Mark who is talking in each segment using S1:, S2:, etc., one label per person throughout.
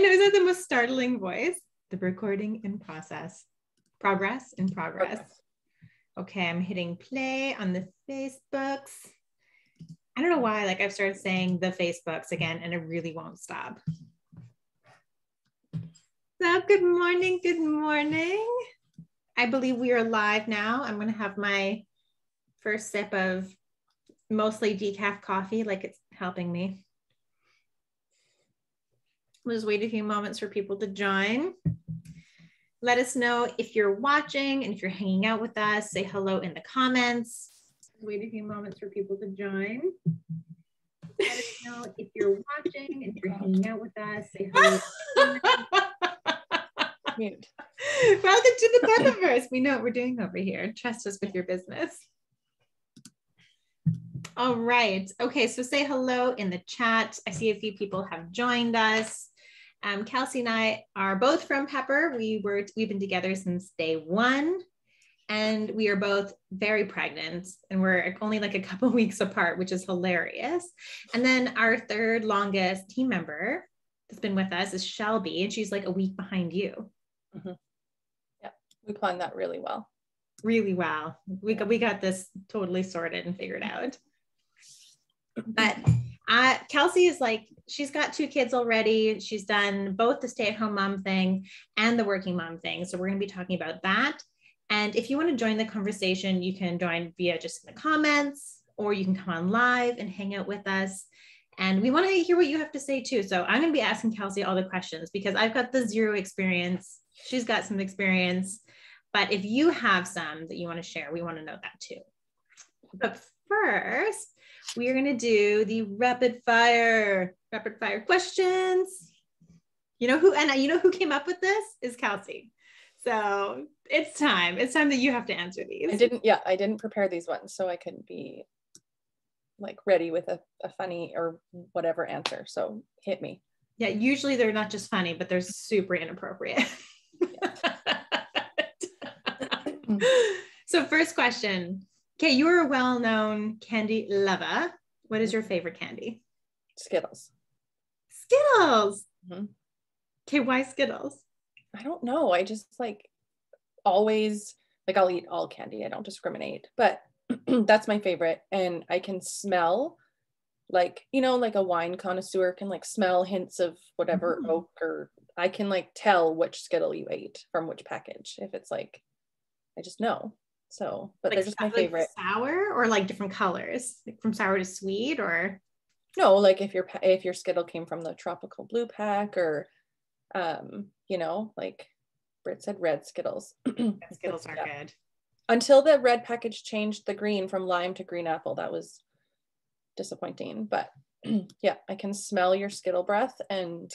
S1: know, is that the most startling voice? The recording in process. Progress in progress. Okay, I'm hitting play on the Facebooks. I don't know why, like I've started saying the Facebooks again and it really won't stop. So good morning, good morning. I believe we are live now. I'm gonna have my first sip of mostly decaf coffee, like it's helping me. We'll just wait a few moments for people to join. Let us know if you're watching and if you're hanging out with us, say hello in the comments. Wait a few moments for people to join. Let us know if you're watching and if you're hanging out with us, say hello. Mute. Welcome to the Pepperverse. We know what we're doing over here. Trust us with your business. All right. Okay, so say hello in the chat. I see a few people have joined us. Kelsey and I are both from Pepper. We've been together since day one, and we are both very pregnant, and we're only like a couple weeks apart, which is hilarious. And then our third longest team member that's been with us is Shelby, and she's like a week behind you.
S2: Mm-hmm. Yeah, we planned that really well.
S1: Really well. We got this totally sorted and figured out. But Kelsey is like, she's got 2 kids already. She's done both the stay-at-home mom thing and the working mom thing. So we're going to be talking about that. And if you want to join the conversation, you can join via just in the comments, or you can come on live and hang out with us. And we want to hear what you have to say too. So I'm going to be asking Kelsey all the questions because I've got the 0 experience. She's got some experience. But if you have some that you want to share, we want to know that too. But first, we are going to do the rapid fire questions. You know who came up with this is Kelsey. So it's time that you have to answer these.
S2: I didn't prepare these ones, so I couldn't be like ready with a funny or whatever answer. So hit me.
S1: Yeah, usually they're not just funny, but they're super inappropriate. So first question. Okay, you're a well-known candy lover. What is your favorite candy?
S2: Skittles.
S1: Skittles.
S2: Mm-hmm.
S1: Okay, why Skittles?
S2: I don't know. I just like always like I'll eat all candy. I don't discriminate, but that's my favorite. And I can smell like, like a wine connoisseur can like smell hints of whatever oak, or I can like tell which Skittle you ate from which package. If it's like, I just know. So, but like, they're just my favorite.
S1: Sour or like different colors, like from sour to sweet, or
S2: no, like if your Skittle came from the tropical blue pack, or like Britt said, red Skittles.
S1: Skittles are good.
S2: Until the red package changed the green from lime to green apple, that was disappointing. But yeah, I can smell your Skittle breath, and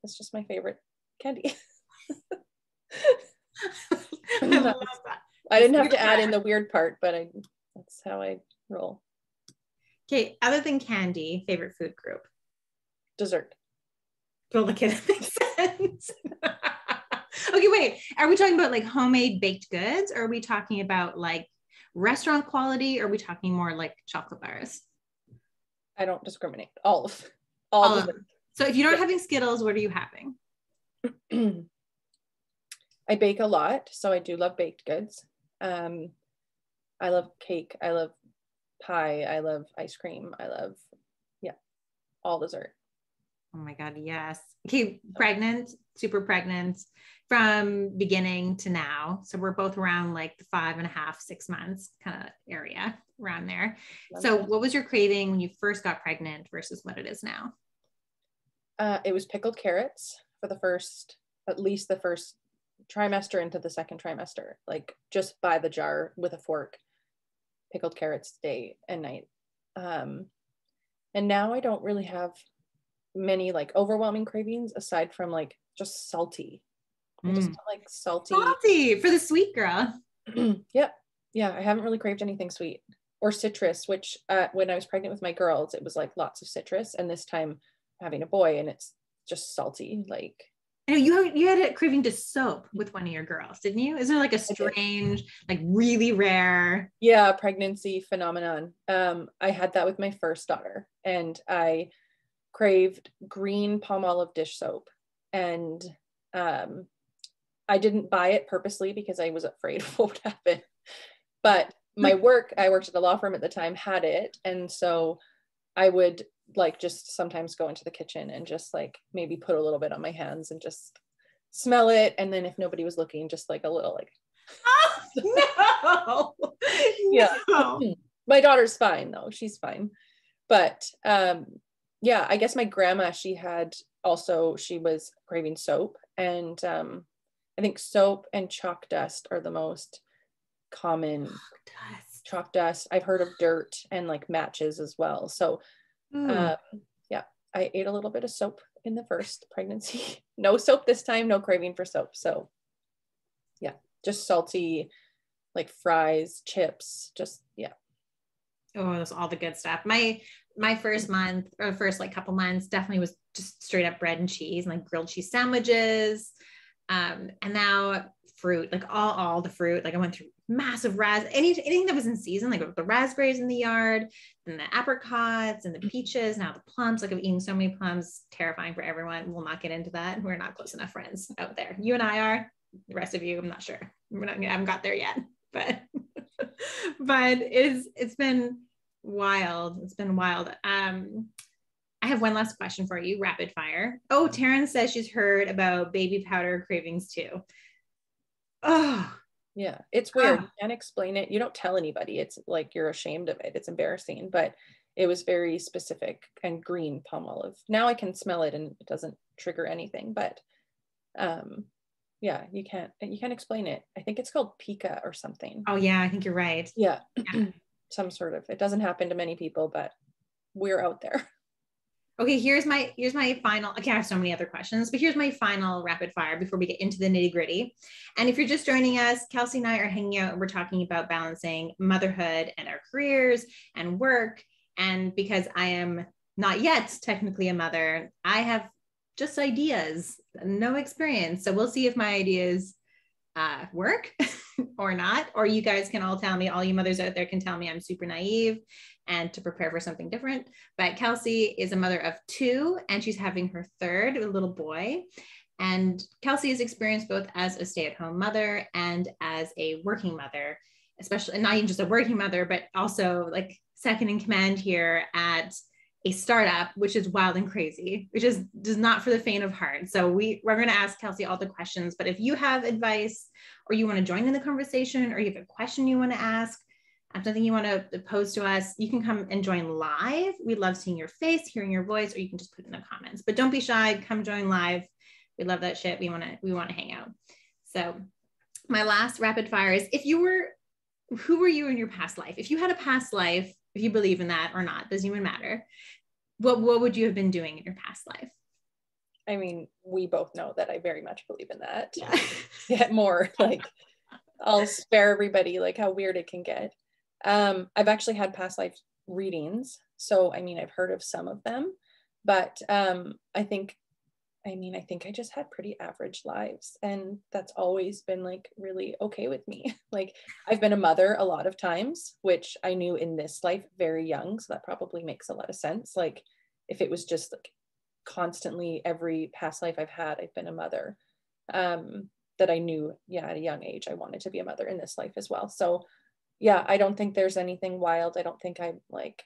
S2: it's just my favorite candy.
S1: I love that.
S2: I didn't have to add in the weird part, but that's how I roll.
S1: Okay, other than candy, favorite food group?
S2: Dessert.
S1: Well, look at it, makes sense. Okay, wait, are we talking about like homemade baked goods, or are we talking about like restaurant quality, or are we talking more like chocolate bars?
S2: I don't discriminate. All of them.
S1: So if you're not having Skittles, what are you having?
S2: I bake a lot, so I do love baked goods. I love cake. I love pie. I love ice cream. I love, all dessert.
S1: Oh my God, yes. Okay, pregnant, super pregnant from beginning to now. So we're both around like the 5.5, 6 months kind of area around there. So what was your craving when you first got pregnant versus what it is now?
S2: It was pickled carrots for at least the first trimester into the second trimester, like just by the jar with a fork, pickled carrots day and night. And now I don't really have many like overwhelming cravings aside from like just salty. I just don't like salty
S1: for the sweet girl.
S2: Yeah, I haven't really craved anything sweet or citrus, which when I was pregnant with my girls, it was like lots of citrus, and this time having a boy and it's just salty. Like
S1: I know you had a craving to soap with one of your girls, didn't you? Isn't it like a strange, like really rare?
S2: Yeah, pregnancy phenomenon. I had that with my first daughter, and I craved green palm olive dish soap And I didn't buy it purposely because I was afraid of what would happen. But my work, I worked at a law firm at the time, had it. And so I would like just sometimes go into the kitchen and just like maybe put a little bit on my hands and just smell it. And then if nobody was looking, just like a little like,
S1: oh, no.
S2: Yeah.
S1: No.
S2: My daughter's fine though. She's fine. But yeah, I guess my grandma, she was craving soap. And I think soap and chalk dust are the most common. Chalk dust. I've heard of dirt and like matches as well. So yeah, I ate a little bit of soap in the first pregnancy. No soap this time, no craving for soap. So yeah, just salty, like fries, chips, just yeah.
S1: Oh, that's all the good stuff. My first month or first like couple months definitely was just straight up bread and cheese and like grilled cheese sandwiches. And now fruit, like all the fruit. Like I went through massive anything that was in season, like the raspberries in the yard and the apricots and the peaches, now the plums. Like I've eaten so many plums, terrifying for everyone. We'll not get into that. We're not close enough friends out there. You and I are. The rest of you, I'm not sure. I haven't got there yet, but it's been wild. It's been wild. I have one last question for you, rapid fire. Oh, Taryn says she's heard about baby powder cravings too. Oh,
S2: yeah, it's weird. You can't explain it. You don't tell anybody. It's like you're ashamed of it. It's embarrassing, but it was very specific and green palm olive. Now I can smell it and it doesn't trigger anything, but yeah, you can't explain it. I think it's called pica or something.
S1: Oh yeah, I think you're right.
S2: Yeah. Some sort of, it doesn't happen to many people, but we're out there.
S1: Okay, here's my final, okay, I have so many other questions, but here's my final rapid fire before we get into the nitty gritty. And if you're just joining us, Kelsey and I are hanging out and we're talking about balancing motherhood and our careers and work. And because I am not yet technically a mother, I have just ideas, no experience. So we'll see if my ideas work or not, or you guys can all tell me, all you mothers out there can tell me I'm super naive and to prepare for something different. But Kelsey is a mother of 2 and she's having her third, a little boy. And Kelsey has experienced both as a stay-at-home mother and as a working mother, especially not even just a working mother, but also like second in command here at a startup, which is wild and crazy, which is not for the faint of heart. So we're going to ask Kelsey all the questions, but if you have advice or you want to join in the conversation or you have a question you want to ask, something you want to pose to us, you can come and join live. We love seeing your face, hearing your voice, or you can just put in the comments, but don't be shy, come join live. We love that shit. We want to hang out. So my last rapid fire is, who were you in your past life? If you had a past life, if you believe in that or not, doesn't even matter. What would you have been doing in your past life?
S2: I mean, we both know that I very much believe in that. Yeah. Get more, like, I'll spare everybody like how weird it can get. I've actually had past life readings. So, I mean, I've heard of some of them, but I think I just had pretty average lives, and that's always been like really okay with me. Like I've been a mother a lot of times, which I knew in this life very young. So that probably makes a lot of sense. Like if it was just like constantly every past life I've had, I've been a mother, that I knew, yeah, at a young age, I wanted to be a mother in this life as well. So yeah, I don't think there's anything wild. I don't think I'm like,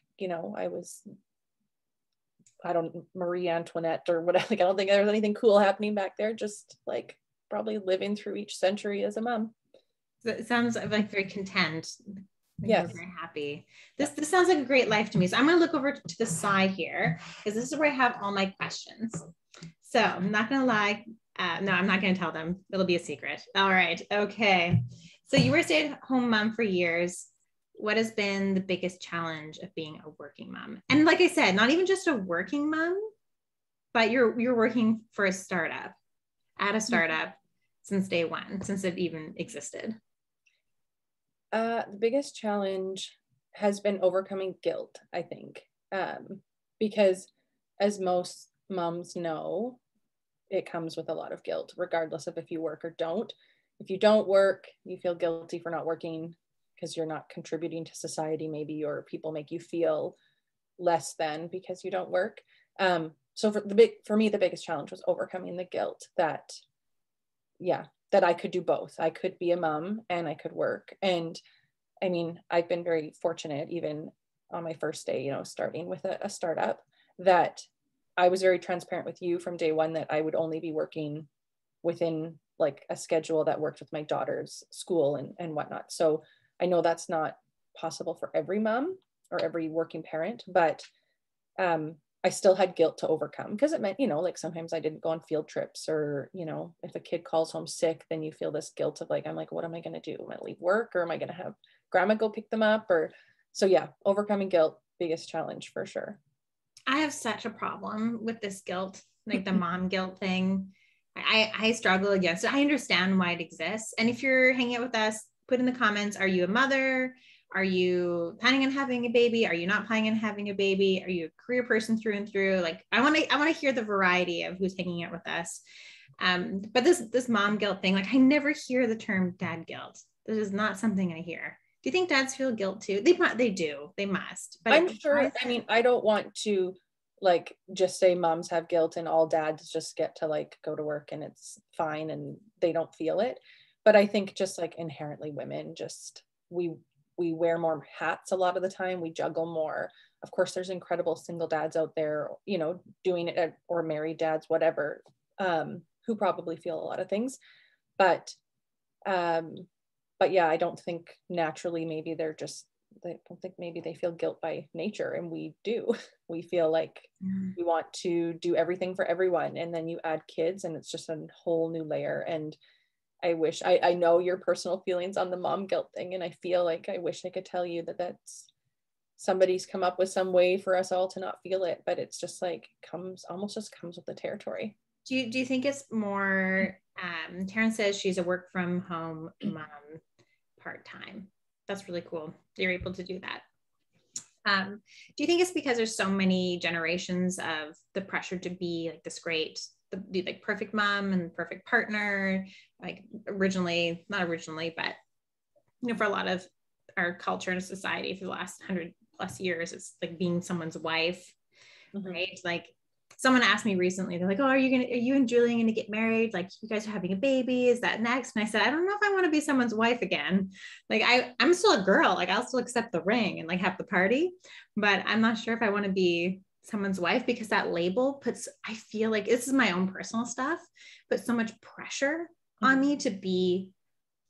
S2: Marie Antoinette or whatever. Like, I don't think there's anything cool happening back there. Just like probably living through each century as a mom.
S1: So it sounds like very content.
S2: Yes.
S1: You're very happy. This sounds like a great life to me. So I'm going to look over to the side here because this is where I have all my questions. So I'm not going to lie. No, I'm not going to tell them. It'll be a secret. All right. Okay. So you were a stay-at-home mom for years. What has been the biggest challenge of being a working mom? And like I said, not even just a working mom, but you're working for a startup, at a startup since day one, since it even existed.
S2: The biggest challenge has been overcoming guilt, I think, because as most moms know, it comes with a lot of guilt, regardless of if you work or don't. If you don't work, you feel guilty for not working because you're not contributing to society, maybe, or people make you feel less than because you don't work. So for me, the biggest challenge was overcoming the guilt that, that I could do both. I could be a mom and I could work. And I mean, I've been very fortunate, even on my first day, you know, starting with a startup, that I was very transparent with you from day one that I would only be working within like a schedule that worked with my daughter's school and whatnot. So I know that's not possible for every mom or every working parent, but I still had guilt to overcome, because it meant, you know, like sometimes I didn't go on field trips, or, you know, if a kid calls home sick, then you feel this guilt of like, I'm like, what am I going to do? Am I going to leave work, or am I going to have grandma go pick them up? Or so, yeah, overcoming guilt, biggest challenge for sure.
S1: I have such a problem with this guilt, like the mom guilt thing. I struggle against it. I understand why it exists. And if you're hanging out with us, put in the comments, are you a mother? Are you planning on having a baby? Are you not planning on having a baby? Are you a career person through and through? Like, I want to hear the variety of who's hanging out with us. But this mom guilt thing, like I never hear the term dad guilt. This is not something I hear. Do you think dads feel guilt too? They do. They must. But
S2: I'm sure. I mean, I don't want to like just say moms have guilt and all dads just get to like go to work and it's fine and they don't feel it. But I think just like inherently women, just we wear more hats a lot of the time. We juggle more. Of course, there's incredible single dads out there, you know, doing it, or married dads, whatever, who probably feel a lot of things. But yeah, I don't think naturally, maybe I don't think maybe they feel guilt by nature, and we do. We feel like we want to do everything for everyone, and then you add kids and it's just a whole new layer. And I wish I know your personal feelings on the mom guilt thing, and I feel like I wish I could tell you that that's somebody's come up with some way for us all to not feel it, but it's just like comes with the territory.
S1: Do you think it's more, Taryn says she's a work from home mom part-time. That's really cool. You're able to do that. Do you think it's because there's so many generations of the pressure to be like this great, the like perfect mom and perfect partner, like not originally, but you know, for a lot of our culture and society for the last 100+ years, it's like being someone's wife, right? Like someone asked me recently, they're like, oh, are you and Julian going to get married? Like you guys are having a baby. Is that next? And I said, I don't know if I want to be someone's wife again. Like I'm still a girl. Like I'll still accept the ring and like have the party, but I'm not sure if I want to be someone's wife, because that label I feel like this is my own personal stuff, but so much pressure on me to be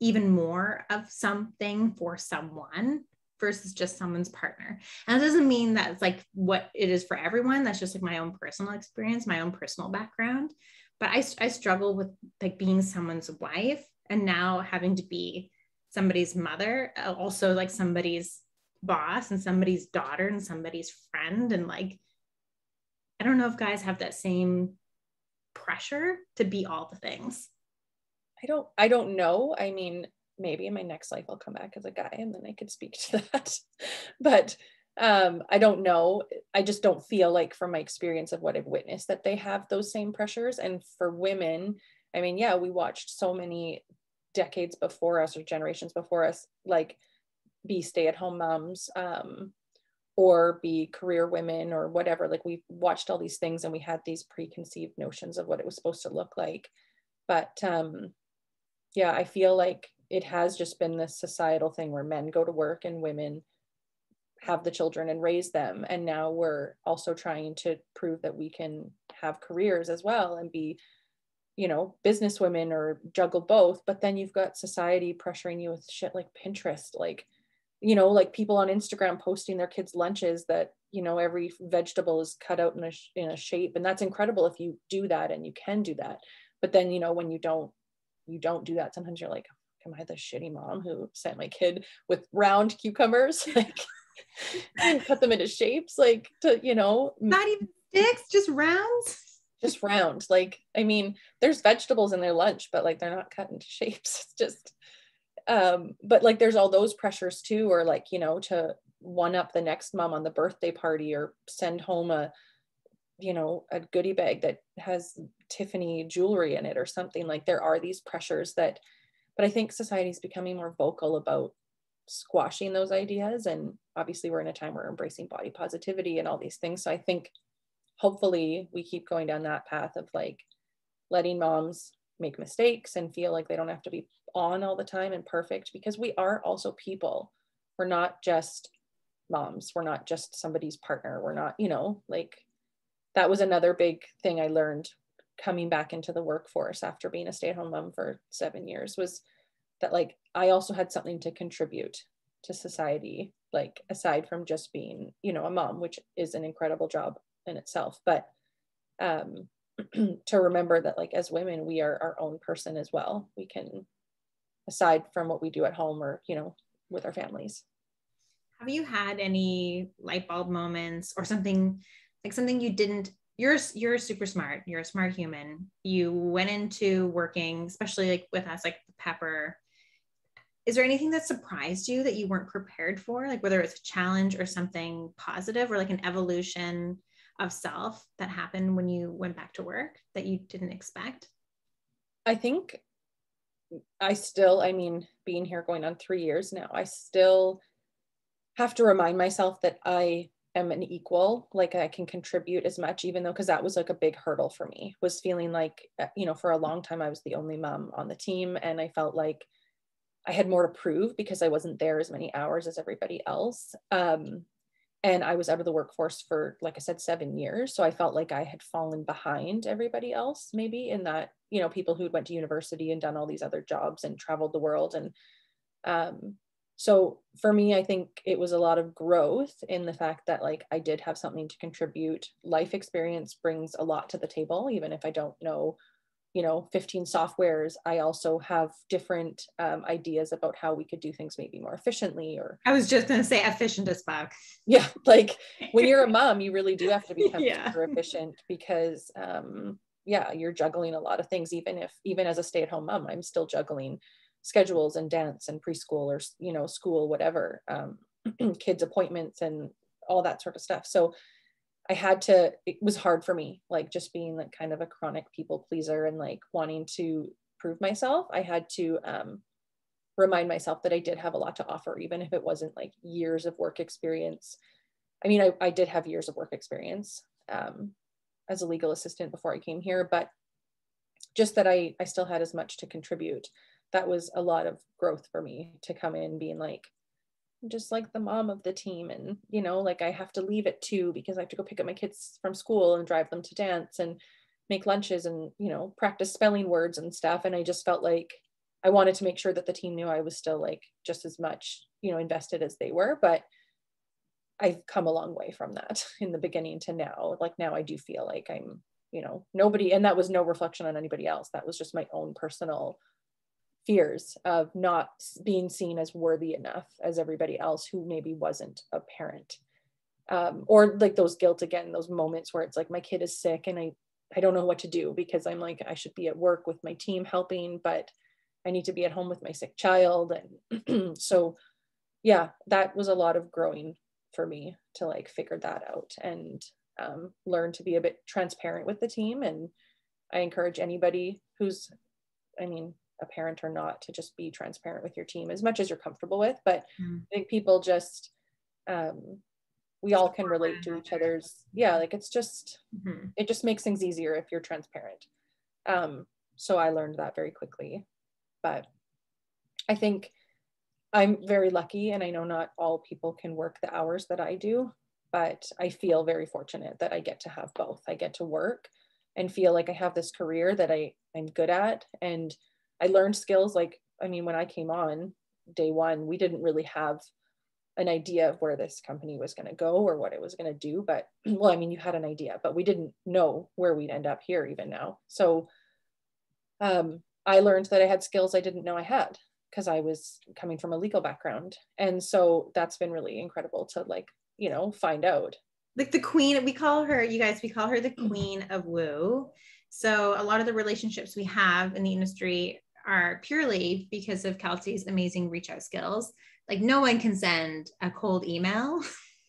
S1: even more of something for someone versus just someone's partner. And it doesn't mean that it's like what it is for everyone. That's just like my own personal experience, my own personal background. But I struggle with like being someone's wife and now having to be somebody's mother, also like somebody's boss and somebody's daughter and somebody's friend. And like, I don't know if guys have that same pressure to be all the things.
S2: I don't know. I mean, maybe in my next life I'll come back as a guy and then I could speak to that. But I don't know. I just don't feel like, from my experience of what I've witnessed, that they have those same pressures. And for women, I mean, yeah, we watched so many decades before us or generations before us, like be stay-at-home moms, or be career women or whatever. Like we watched all these things and we had these preconceived notions of what it was supposed to look like. But yeah, I feel like it has just been this societal thing where men go to work and women have the children and raise them. And now we're also trying to prove that we can have careers as well and be, you know, business women or juggle both. But then you've got society pressuring you with shit like Pinterest, like, you know, like people on Instagram posting their kids' lunches that, you know, every vegetable is cut out in a shape. And that's incredible if you do that and you can do that. But then, you know, when you don't do that, sometimes you're like, am I the shitty mom who sent my kid with round cucumbers, like and cut them into shapes, like, to, you know,
S1: not even sticks, just round.
S2: Like, I mean, there's vegetables in their lunch, but like they're not cut into shapes. It's just but like there's all those pressures too, or like, you know, to one up the next mom on the birthday party, or send home a, you know, a goodie bag that has Tiffany jewelry in it or something. Like there are these pressures that, but I think society is becoming more vocal about squashing those ideas. And obviously we're in a time where we're embracing body positivity and all these things. So I think hopefully we keep going down that path of like letting moms make mistakes and feel like they don't have to be on all the time and perfect, because we are also people. We're not just moms. We're not just somebody's partner. We're not, like, that was another big thing I learned coming back into the workforce after being a stay-at-home mom for 7 years, was that like I also had something to contribute to society, like aside from just being, a mom, which is an incredible job in itself. But to remember that like as women, we are our own person as well. We can, aside from what we do at home or, with our families.
S1: Have you had any light bulb moments or something you didn't, you're super smart. You're a smart human. You went into working, especially like with us, like Pepper. Is there anything that surprised you that you weren't prepared for? Like whether it's a challenge or something positive or like an evolution of self that happened when you went back to work that you didn't expect?
S2: I think being here going on 3 years now, I still have to remind myself that I am an equal, like I can contribute as much, even though, because that was like a big hurdle for me, was feeling like, for a long time I was the only mom on the team, and I felt like I had more to prove because I wasn't there as many hours as everybody else. And I was out of the workforce for, like I said, 7 years. So I felt like I had fallen behind everybody else, maybe in that, people who went to university and done all these other jobs and traveled the world. And so for me, I think it was a lot of growth in the fact that like I did have something to contribute. Life experience brings a lot to the table, even if I don't know 15 softwares. I also have different ideas about how we could do things maybe more efficiently. Or
S1: I was just going to say efficient as fuck.
S2: Yeah. Like when you're a mom, you really do have to become super efficient because you're juggling a lot of things. Even as a stay-at-home mom, I'm still juggling schedules and dance and preschool or, school, whatever, kids appointments and all that sort of stuff. So it was hard for me, like just being like kind of a chronic people pleaser and like wanting to prove myself. I had to remind myself that I did have a lot to offer, even if it wasn't like years of work experience. I mean, I did have years of work experience as a legal assistant before I came here, but just that I still had as much to contribute. That was a lot of growth for me to come in being like, just like the mom of the team, and like I have to leave at 2 because I have to go pick up my kids from school and drive them to dance and make lunches and practice spelling words and stuff. And I just felt like I wanted to make sure that the team knew I was still like just as much invested as they were. But I've come a long way from that in the beginning to now. Like now I do feel like I'm nobody, and that was no reflection on anybody else. That was just my own personal fears of not being seen as worthy enough as everybody else who maybe wasn't a parent, or like those guilt, again, those moments where it's like my kid is sick and I don't know what to do because I'm like, I should be at work with my team helping, but I need to be at home with my sick child. And so yeah, that was a lot of growing for me to like figure that out and learn to be a bit transparent with the team. And I encourage anybody who's, a parent or not, to just be transparent with your team as much as you're comfortable with. But I think people just, we all can relate to each other's, like it's just, it just makes things easier if you're transparent. So I learned that very quickly. But I think I'm very lucky, and I know not all people can work the hours that I do, but I feel very fortunate that I get to have both. I get to work and feel like I have this career that I'm good at, and I learned skills. Like, when I came on day one, we didn't really have an idea of where this company was going to go or what it was going to do. But you had an idea, but we didn't know where we'd end up here even now. So I learned that I had skills I didn't know I had because I was coming from a legal background. And so that's been really incredible to find out.
S1: Like the queen, we call her the queen of woo. So a lot of the relationships we have in the industry are purely because of Kelsey's amazing reach out skills. Like no one can send a cold email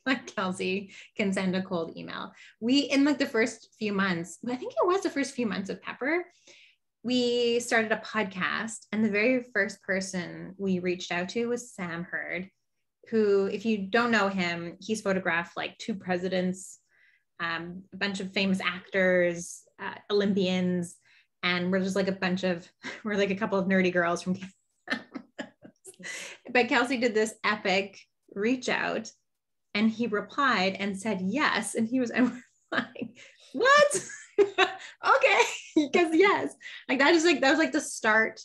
S1: like Kelsey can send a cold email. In like the first few months, I think it was the first few months of Pepper, we started a podcast, and the very first person we reached out to was Sam Hurd, who, if you don't know him, he's photographed like 2 presidents. a bunch of famous actors, Olympians, and we're just like we're like a couple of nerdy girls from but Kelsey did this epic reach out, and he replied and said yes, and I'm like, what? Okay, because yes, like that was like the start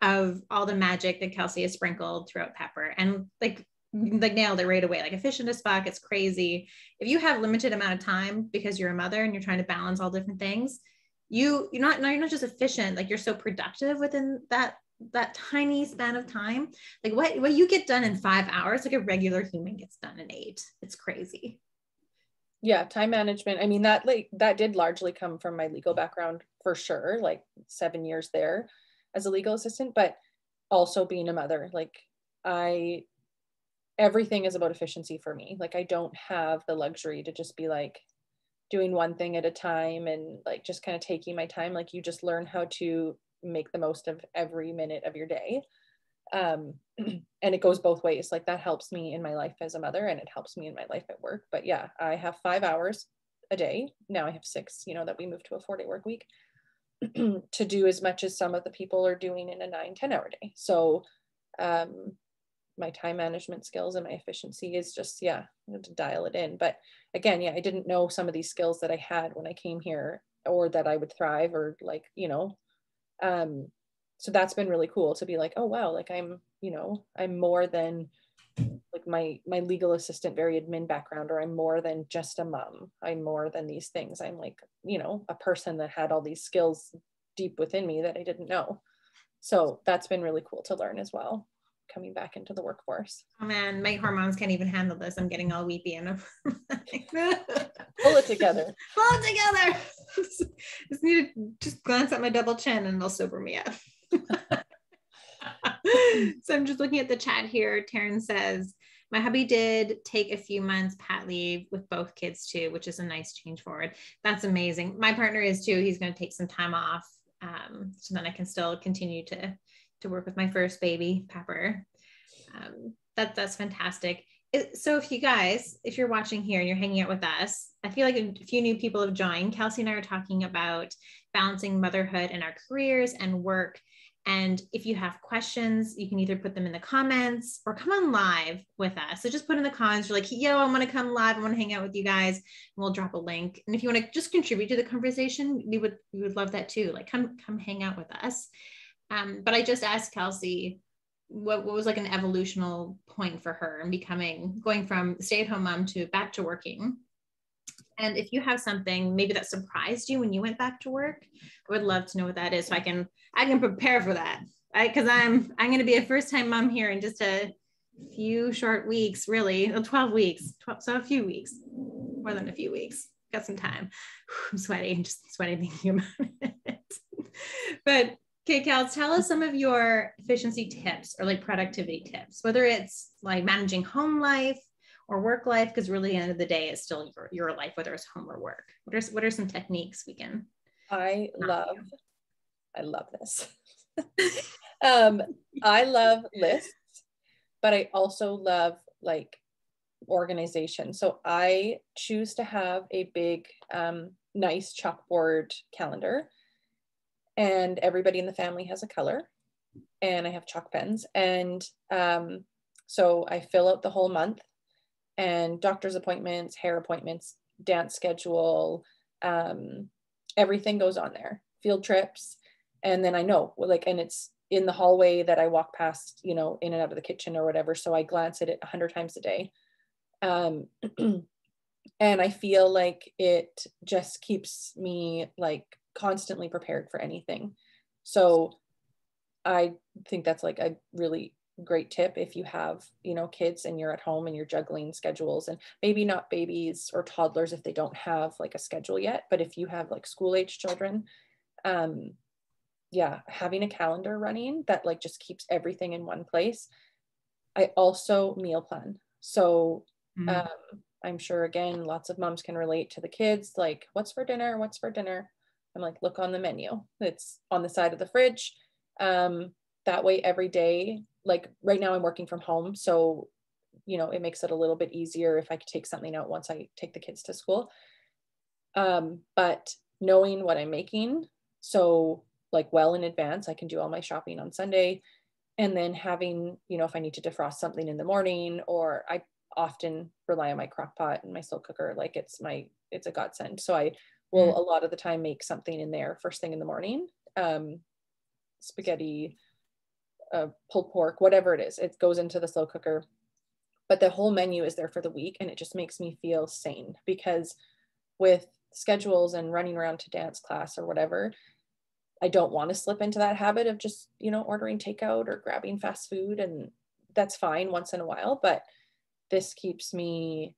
S1: of all the magic that Kelsey has sprinkled throughout Pepper, and like nailed it right away. Like efficient as fuck. It's crazy. If you have limited amount of time because you're a mother and you're trying to balance all different things, you're not just efficient, like you're so productive within that tiny span of time. Like what you get done in 5 hours, like a regular human gets done in 8. It's crazy.
S2: Yeah, time management. I mean, that did largely come from my legal background for sure, like 7 years there as a legal assistant, but also being a mother, like everything is about efficiency for me. Like I don't have the luxury to just be like doing one thing at a time and like just kind of taking my time. Like you just learn how to make the most of every minute of your day. And it goes both ways. Like that helps me in my life as a mother, and it helps me in my life at work. But yeah, I have 5 hours a day. Now I have 6, that we moved to a 4-day work week to do as much as some of the people are doing in a 9-10 hour day. So my time management skills and my efficiency is just, I have to dial it in. But again, I didn't know some of these skills that I had when I came here, or that I would thrive, or like, so that's been really cool to be like, oh wow, like I'm more than like my legal assistant, very admin background, or I'm more than just a mom. I'm more than these things. I'm like, a person that had all these skills deep within me that I didn't know. So that's been really cool to learn as well, coming back into the workforce.
S1: Oh man, my hormones can't even handle this. I'm getting all weepy and
S2: pull it together.
S1: Pull it together. Just need to just glance at my double chin and it'll sober me up. So I'm just looking at the chat here. Taryn says, my hubby did take a few months pat leave with both kids too, which is a nice change forward. That's amazing. My partner is too. He's going to take some time off, so then I can still continue to work with my first baby, Pepper. That's fantastic. So if you're watching here and you're hanging out with us, I feel like a few new people have joined. Kelsey and I are talking about balancing motherhood and our careers and work. And if you have questions, you can either put them in the comments or come on live with us. So just put in the comments, you're like, yo, I want to come live. I want to hang out with you guys. And we'll drop a link. And if you want to just contribute to the conversation, we would love that too. Like come hang out with us. But I just asked Kelsey, what was like an evolutional point for her and going from stay-at-home mom to back to working. And if you have something maybe that surprised you when you went back to work, I would love to know what that is, so I can prepare for that. Because I'm going to be a first-time mom here in just a few short weeks, really, 12 weeks, so a few weeks, more than a few weeks. Got some time. I'm sweaty, just sweaty thinking about it. But okay, Cal, tell us some of your efficiency tips or like productivity tips, whether it's like managing home life or work life, because really at the end of the day, it's still your life, whether it's home or work. What are some techniques we can?
S2: I love this. I love lists, but I also love like organization. So I choose to have a big, nice chalkboard calendar, and everybody in the family has a color, and I have chalk pens. And so I fill out the whole month, and doctor's appointments, hair appointments, dance schedule, everything goes on there, field trips. And then I know, and it's in the hallway that I walk past, in and out of the kitchen or whatever. So I glance at it 100 times a day. And I feel like it just keeps me like constantly prepared for anything. So I think that's like a really great tip if you have, kids and you're at home and you're juggling schedules, and maybe not babies or toddlers if they don't have like a schedule yet, but if you have like school age children, having a calendar running that like just keeps everything in one place. I also meal plan. So I'm sure again, lots of moms can relate to the kids, like what's for dinner? I'm like, look on the menu. It's on the side of the fridge. That way every day, like right now I'm working from home. So, it makes it a little bit easier if I could take something out once I take the kids to school. But knowing what I'm making, so like well in advance, I can do all my shopping on Sunday. And then having, you know, if I need to defrost something in the morning, or I often rely on my crock pot and my slow cooker, like it's a godsend. So I will a lot of the time make something in there first thing in the morning. Spaghetti, pulled pork, whatever it is, it goes into the slow cooker. But the whole menu is there for the week, and it just makes me feel sane, because with schedules and running around to dance class or whatever, I don't want to slip into that habit of just, you know, ordering takeout or grabbing fast food. And that's fine once in a while, but this keeps me,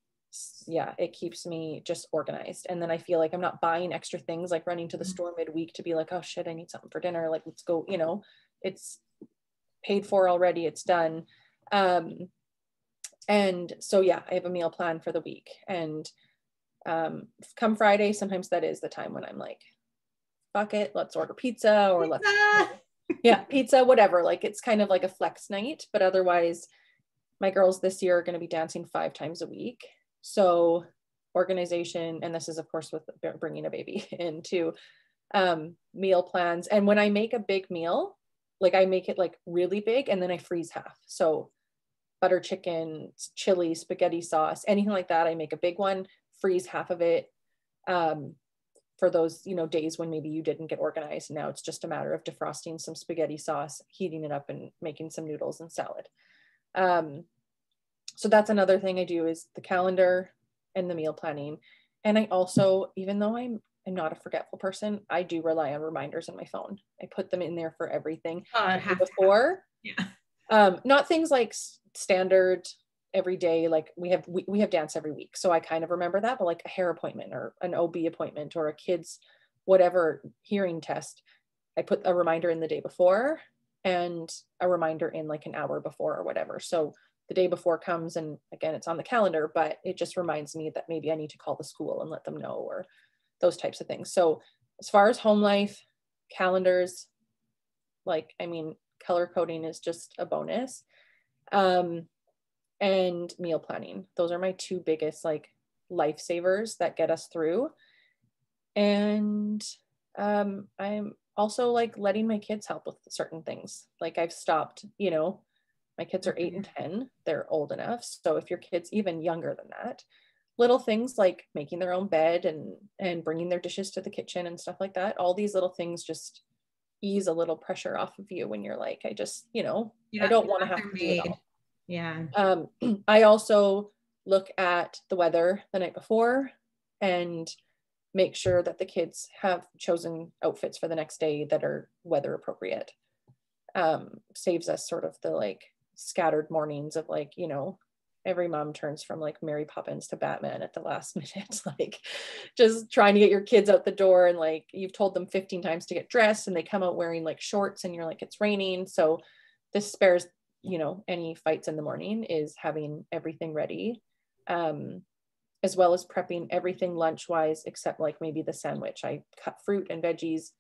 S2: it keeps me just organized. And then I feel like I'm not buying extra things, like running to the store midweek to be like, oh shit, I need something for dinner. Like, let's go, you know, it's paid for already, it's done. And so, yeah, I have a meal plan for the week. And come Friday, sometimes that is the time when I'm like, fuck it, let's order pizza, or pizza, whatever. Like, it's kind of like a flex night. But otherwise, my girls this year are going to be dancing 5 times a week. So organization, and this is of course with bringing a baby into meal plans. And when I make a big meal, like I make it like really big, and then I freeze half. So butter chicken, chili, spaghetti sauce, anything like that, I make a big one, freeze half of it, for those, you know, days when maybe you didn't get organized. Now it's just a matter of defrosting some spaghetti sauce, heating it up, and making some noodles and salad. So that's another thing I do, is the calendar and the meal planning. And I also, even though I'm not a forgetful person, I do rely on reminders on my phone. I put them in there for everything before. Yeah. Not things like standard every day, like we have dance every week, so I kind of remember that, but like a hair appointment or an OB appointment or a kid's whatever hearing test, I put a reminder in the day before and a reminder in like an hour before or whatever. So the day before comes, and again, it's on the calendar, but it just reminds me that maybe I need to call the school and let them know, or those types of things. So as far as home life, calendars, like, I mean, color coding is just a bonus. And meal planning. Those are my 2 biggest like lifesavers that get us through. And I'm also like letting my kids help with certain things. Like I've stopped, you know, my kids are 8 and 10, they're old enough. So if your kid's even younger than that, little things like making their own bed and bringing their dishes to the kitchen and stuff like that, all these little things just ease a little pressure off of you when you're like, I just, you know, I don't want to have to do it all.
S1: Yeah.
S2: I also look at the weather the night before and make sure that the kids have chosen outfits for the next day that are weather appropriate. Saves us sort of the like scattered mornings of like, you know, every mom turns from like Mary Poppins to Batman at the last minute, like just trying to get your kids out the door, and like you've told them 15 times to get dressed and they come out wearing like shorts and you're like, it's raining. So this spares, you know, any fights in the morning, is having everything ready, as well as prepping everything lunch wise, except like maybe the sandwich. I cut fruit and veggies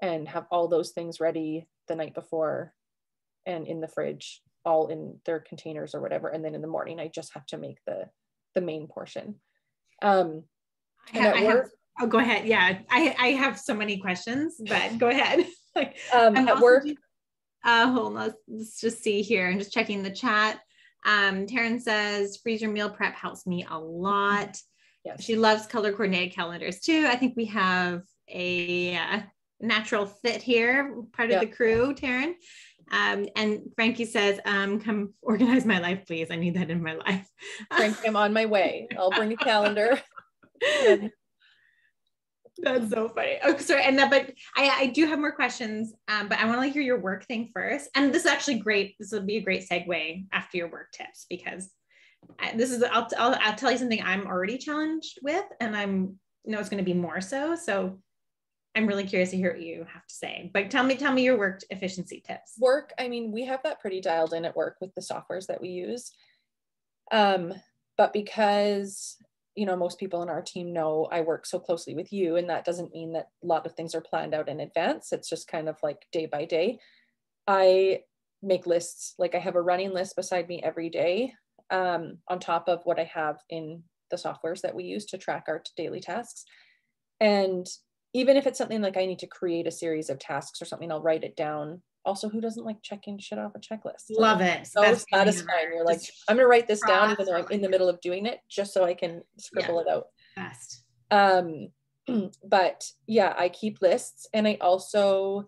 S2: and have all those things ready the night before and in the fridge, all in their containers or whatever. And then in the morning, I just have to make the main portion.
S1: Oh, go ahead. Yeah. I have so many questions, but go ahead. Like,
S2: at work.
S1: Hold on, let's just see here. I'm just checking the chat. Taryn says, freezer meal prep helps me a lot. Yes. She loves color coordinated calendars too. I think we have a natural fit here, part of the crew, Taryn. And Frankie says, come organize my life, please. I need that in my life.
S2: Frankie, I'm on my way. I'll bring a calendar.
S1: That's so funny. Oh, sorry. And that, but I do have more questions, but I want to hear your work thing first. And this is actually great. This will be a great segue after your work tips, because I'll tell you something I'm already challenged with, and it's going to be more so. So I'm really curious to hear what you have to say, but tell me your work efficiency tips.
S2: Work, I mean, we have that pretty dialed in at work with the softwares that we use. But because, you know, most people in our team know I work so closely with you, and that doesn't mean that a lot of things are planned out in advance. It's just kind of like day by day. I make lists, like I have a running list beside me every day, on top of what I have in the softwares that we use to track our daily tasks. And even if it's something like I need to create a series of tasks or something, I'll write it down. Also, who doesn't like checking shit off a checklist?
S1: Love it.
S2: So satisfying. You're like, I'm gonna write this down even though I'm in the middle of doing it, just so I can scribble it out.
S1: Best.
S2: But yeah, I keep lists, and I also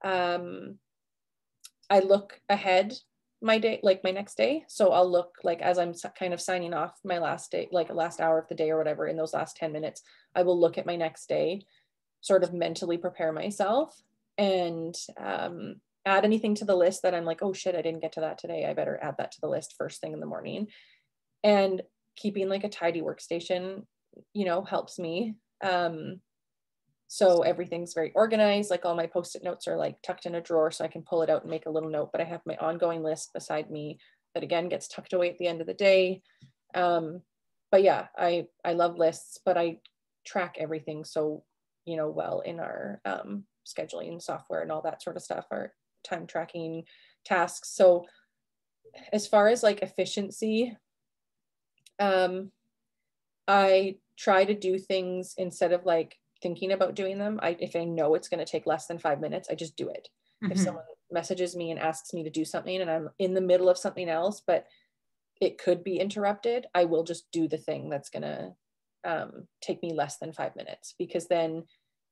S2: I look ahead my day, like my next day. So I'll look like as I'm kind of signing off my last day, like last hour of the day or whatever, in those last 10 minutes, I will look at my next day, sort of mentally prepare myself, and add anything to the list that I'm like, oh shit, I didn't get to that today. I better add that to the list first thing in the morning. And keeping like a tidy workstation, you know, helps me. So everything's very organized. Like all my Post-it notes are like tucked in a drawer so I can pull it out and make a little note, but I have my ongoing list beside me that again gets tucked away at the end of the day. But yeah, I love lists, but I track everything so, you know, well in our scheduling software and all that sort of stuff, our time tracking tasks. So as far as like efficiency, I try to do things instead of like thinking about doing them. If I know it's going to take less than 5 minutes, I just do it. If someone messages me and asks me to do something and I'm in the middle of something else, but it could be interrupted, I will just do the thing that's going to take me less than 5 minutes, because then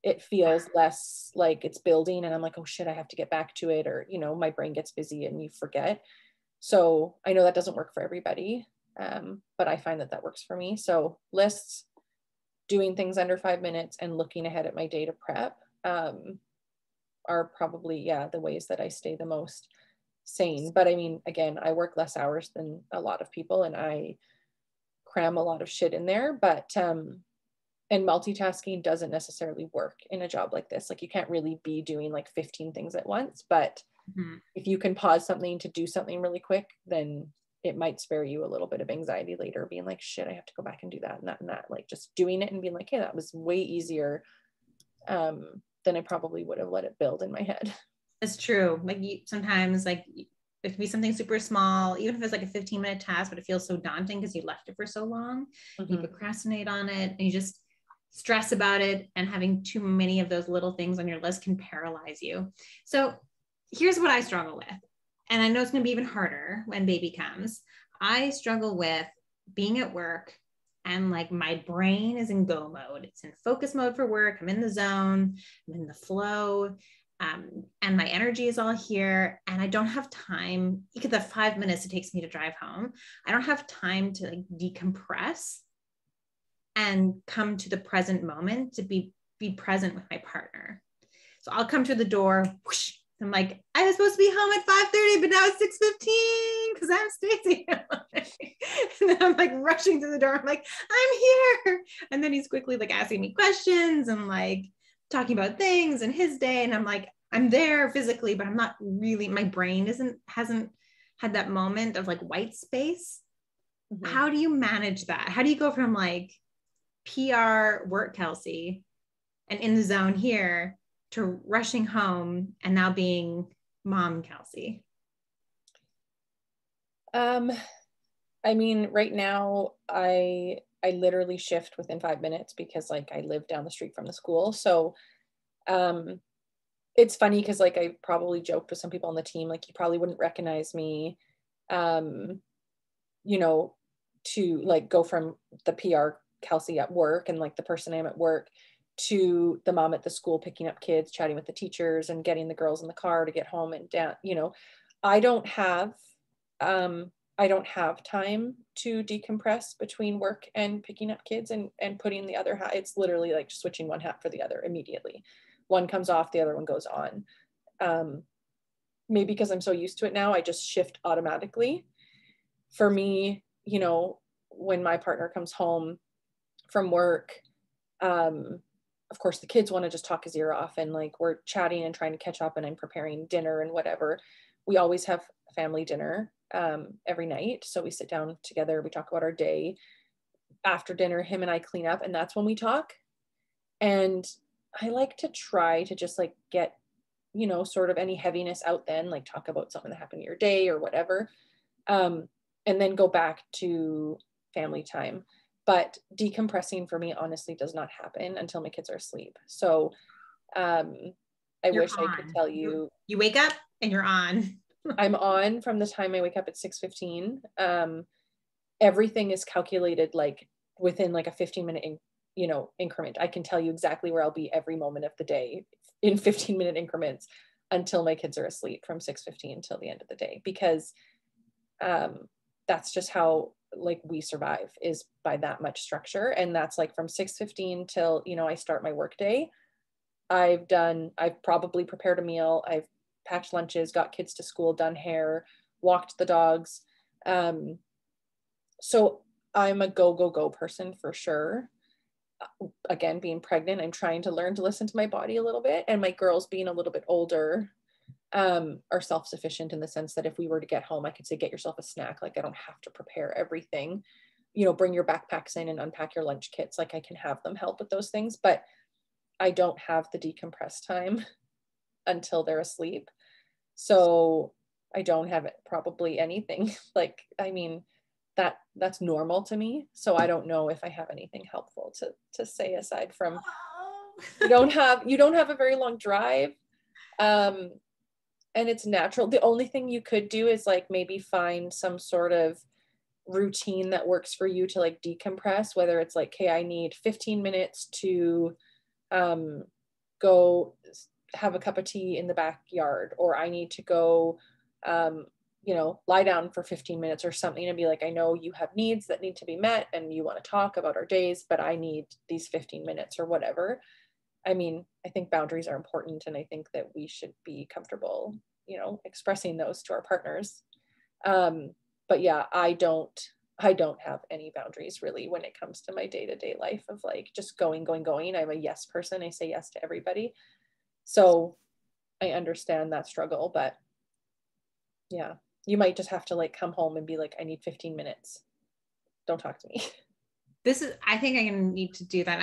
S2: it feels less like it's building and I'm like, oh shit, I have to get back to it. Or, you know, my brain gets busy and you forget. So I know that doesn't work for everybody. But I find that that works for me. So lists, doing things under 5 minutes, and looking ahead at my day to prep are probably, yeah, the ways that I stay the most sane. But I mean, again, I work less hours than a lot of people and I cram a lot of shit in there, but and multitasking doesn't necessarily work in a job like this. Like you can't really be doing like 15 things at once, but if you can pause something to do something really quick, then it might spare you a little bit of anxiety later, being like, shit, I have to go back and do that and that and that. Like just doing it and being like, hey, that was way easier than I probably would have let it build in my head.
S1: It's true. Like sometimes like it can be something super small, even if it's like a 15-minute task, but it feels so daunting because you left it for so long. You procrastinate on it and you just stress about it, and having too many of those little things on your list can paralyze you. So here's what I struggle with. And I know it's going to be even harder when baby comes. I struggle with being at work and like my brain is in go mode. It's in focus mode for work. I'm in the zone, I'm in the flow, and my energy is all here. And I don't have time. You get the 5 minutes it takes me to drive home. I don't have time to like decompress and come to the present moment to be present with my partner. So I'll come to the door, whoosh, I'm like, I was supposed to be home at 5:30, but now it's 6:15 because I'm Stacey. And then I'm like rushing to the door. I'm like, I'm here. And then he's quickly like asking me questions and like talking about things and his day. And I'm like, I'm there physically, but I'm not really, my brain hasn't had that moment of like white space. How do you manage that? How do you go from like PR work Kelsey and in the zone here to rushing home and now being mom Kelsey?
S2: I mean, right now I literally shift within 5 minutes because like I live down the street from the school. So it's funny because like I probably joked with some people on the team, like you probably wouldn't recognize me, you know, to like go from the PR Kelsey at work and like the person I am at work to the mom at the school picking up kids, chatting with the teachers and getting the girls in the car to get home and down. You know, I don't have time to decompress between work and picking up kids and putting the other hat. It's literally like switching one hat for the other immediately. One comes off, the other one goes on. Maybe because I'm so used to it now, I just shift automatically. For me, you know, when my partner comes home from work, of course the kids want to just talk his ear off and like we're chatting and trying to catch up and I'm preparing dinner and whatever. We always have family dinner every night. So we sit down together, we talk about our day. After dinner, him and I clean up and that's when we talk. And I like to try to just like get, you know, sort of any heaviness out then, like talk about something that happened in your day or whatever. And then go back to family time. but decompressing for me honestly does not happen until my kids are asleep. So I wish I could tell you.
S1: You wake up and you're on.
S2: I'm on from the time I wake up at 6:15. Everything is calculated like within like a 15-minute increment. I can tell you exactly where I'll be every moment of the day in 15-minute increments until my kids are asleep, from 6:15 till the end of the day, because that's just how like we survive, is by that much structure. And that's like from 6:15 till, I start my work day. I've probably prepared a meal. I've packed lunches, got kids to school, done hair, walked the dogs. So I'm a go person for sure. Again, being pregnant, I'm trying to learn to listen to my body a little bit, and my girls being a little bit older are self-sufficient in the sense that if we were to get home, I could say, get yourself a snack. Like I don't have to prepare everything, bring your backpacks in and unpack your lunch kits. Like I can have them help with those things, but I don't have the decompress time until they're asleep. So I don't have probably anything like, I mean, that's normal to me. So I don't know if I have anything helpful to say, aside from you don't have a very long drive. And it's natural. The only thing you could do is like maybe find some sort of routine that works for you to like decompress, whether it's like, hey, I need 15 minutes to go have a cup of tea in the backyard, or I need to go lie down for 15 minutes or something, and be like, I know you have needs that need to be met and you want to talk about our days, but I need these 15 minutes or whatever. I mean, I think boundaries are important, and I think that we should be comfortable, expressing those to our partners. But yeah, I don't have any boundaries really when it comes to my day-to-day life of like just going. I'm a yes person. I say yes to everybody. So I understand that struggle, but yeah, you might just have to like come home and be like, I need 15 minutes. Don't talk to me.
S1: I think I'm going to need to do that.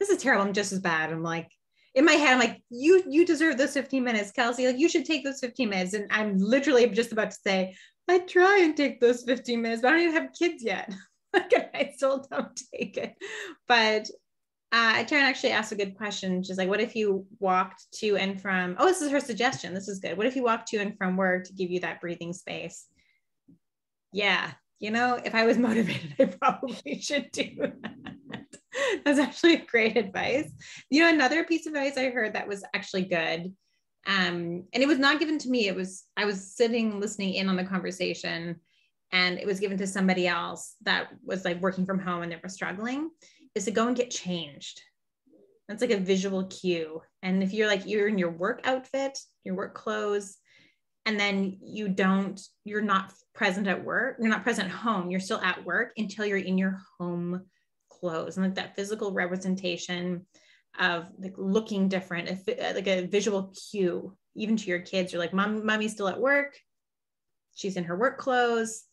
S1: This is terrible. I'm just as bad. I'm like, in my head, I'm like, you deserve those 15 minutes, Kelsey. Like you should take those 15 minutes. And I'm literally just about to say, I try and take those 15 minutes, but I don't even have kids yet. Like I still don't take it. But I try and actually ask a good question. Just like, what if you walked to and from, this is her suggestion. This is good. What if you walked to and from work to give you that breathing space? Yeah. If I was motivated, I probably should do that. That's actually great advice. Another piece of advice I heard that was actually good. And it was not given to me. I was sitting, listening in on the conversation, and it was given to somebody else that was like working from home and they were struggling, is to go and get changed. That's like a visual cue. And if you're in your work outfit, your work clothes, and then you're not present at work, you're not present at home, you're still at work until you're in your home clothes. And like that physical representation of like looking different, like a visual cue, even to your kids. You're like, mommy's still at work. She's in her work clothes,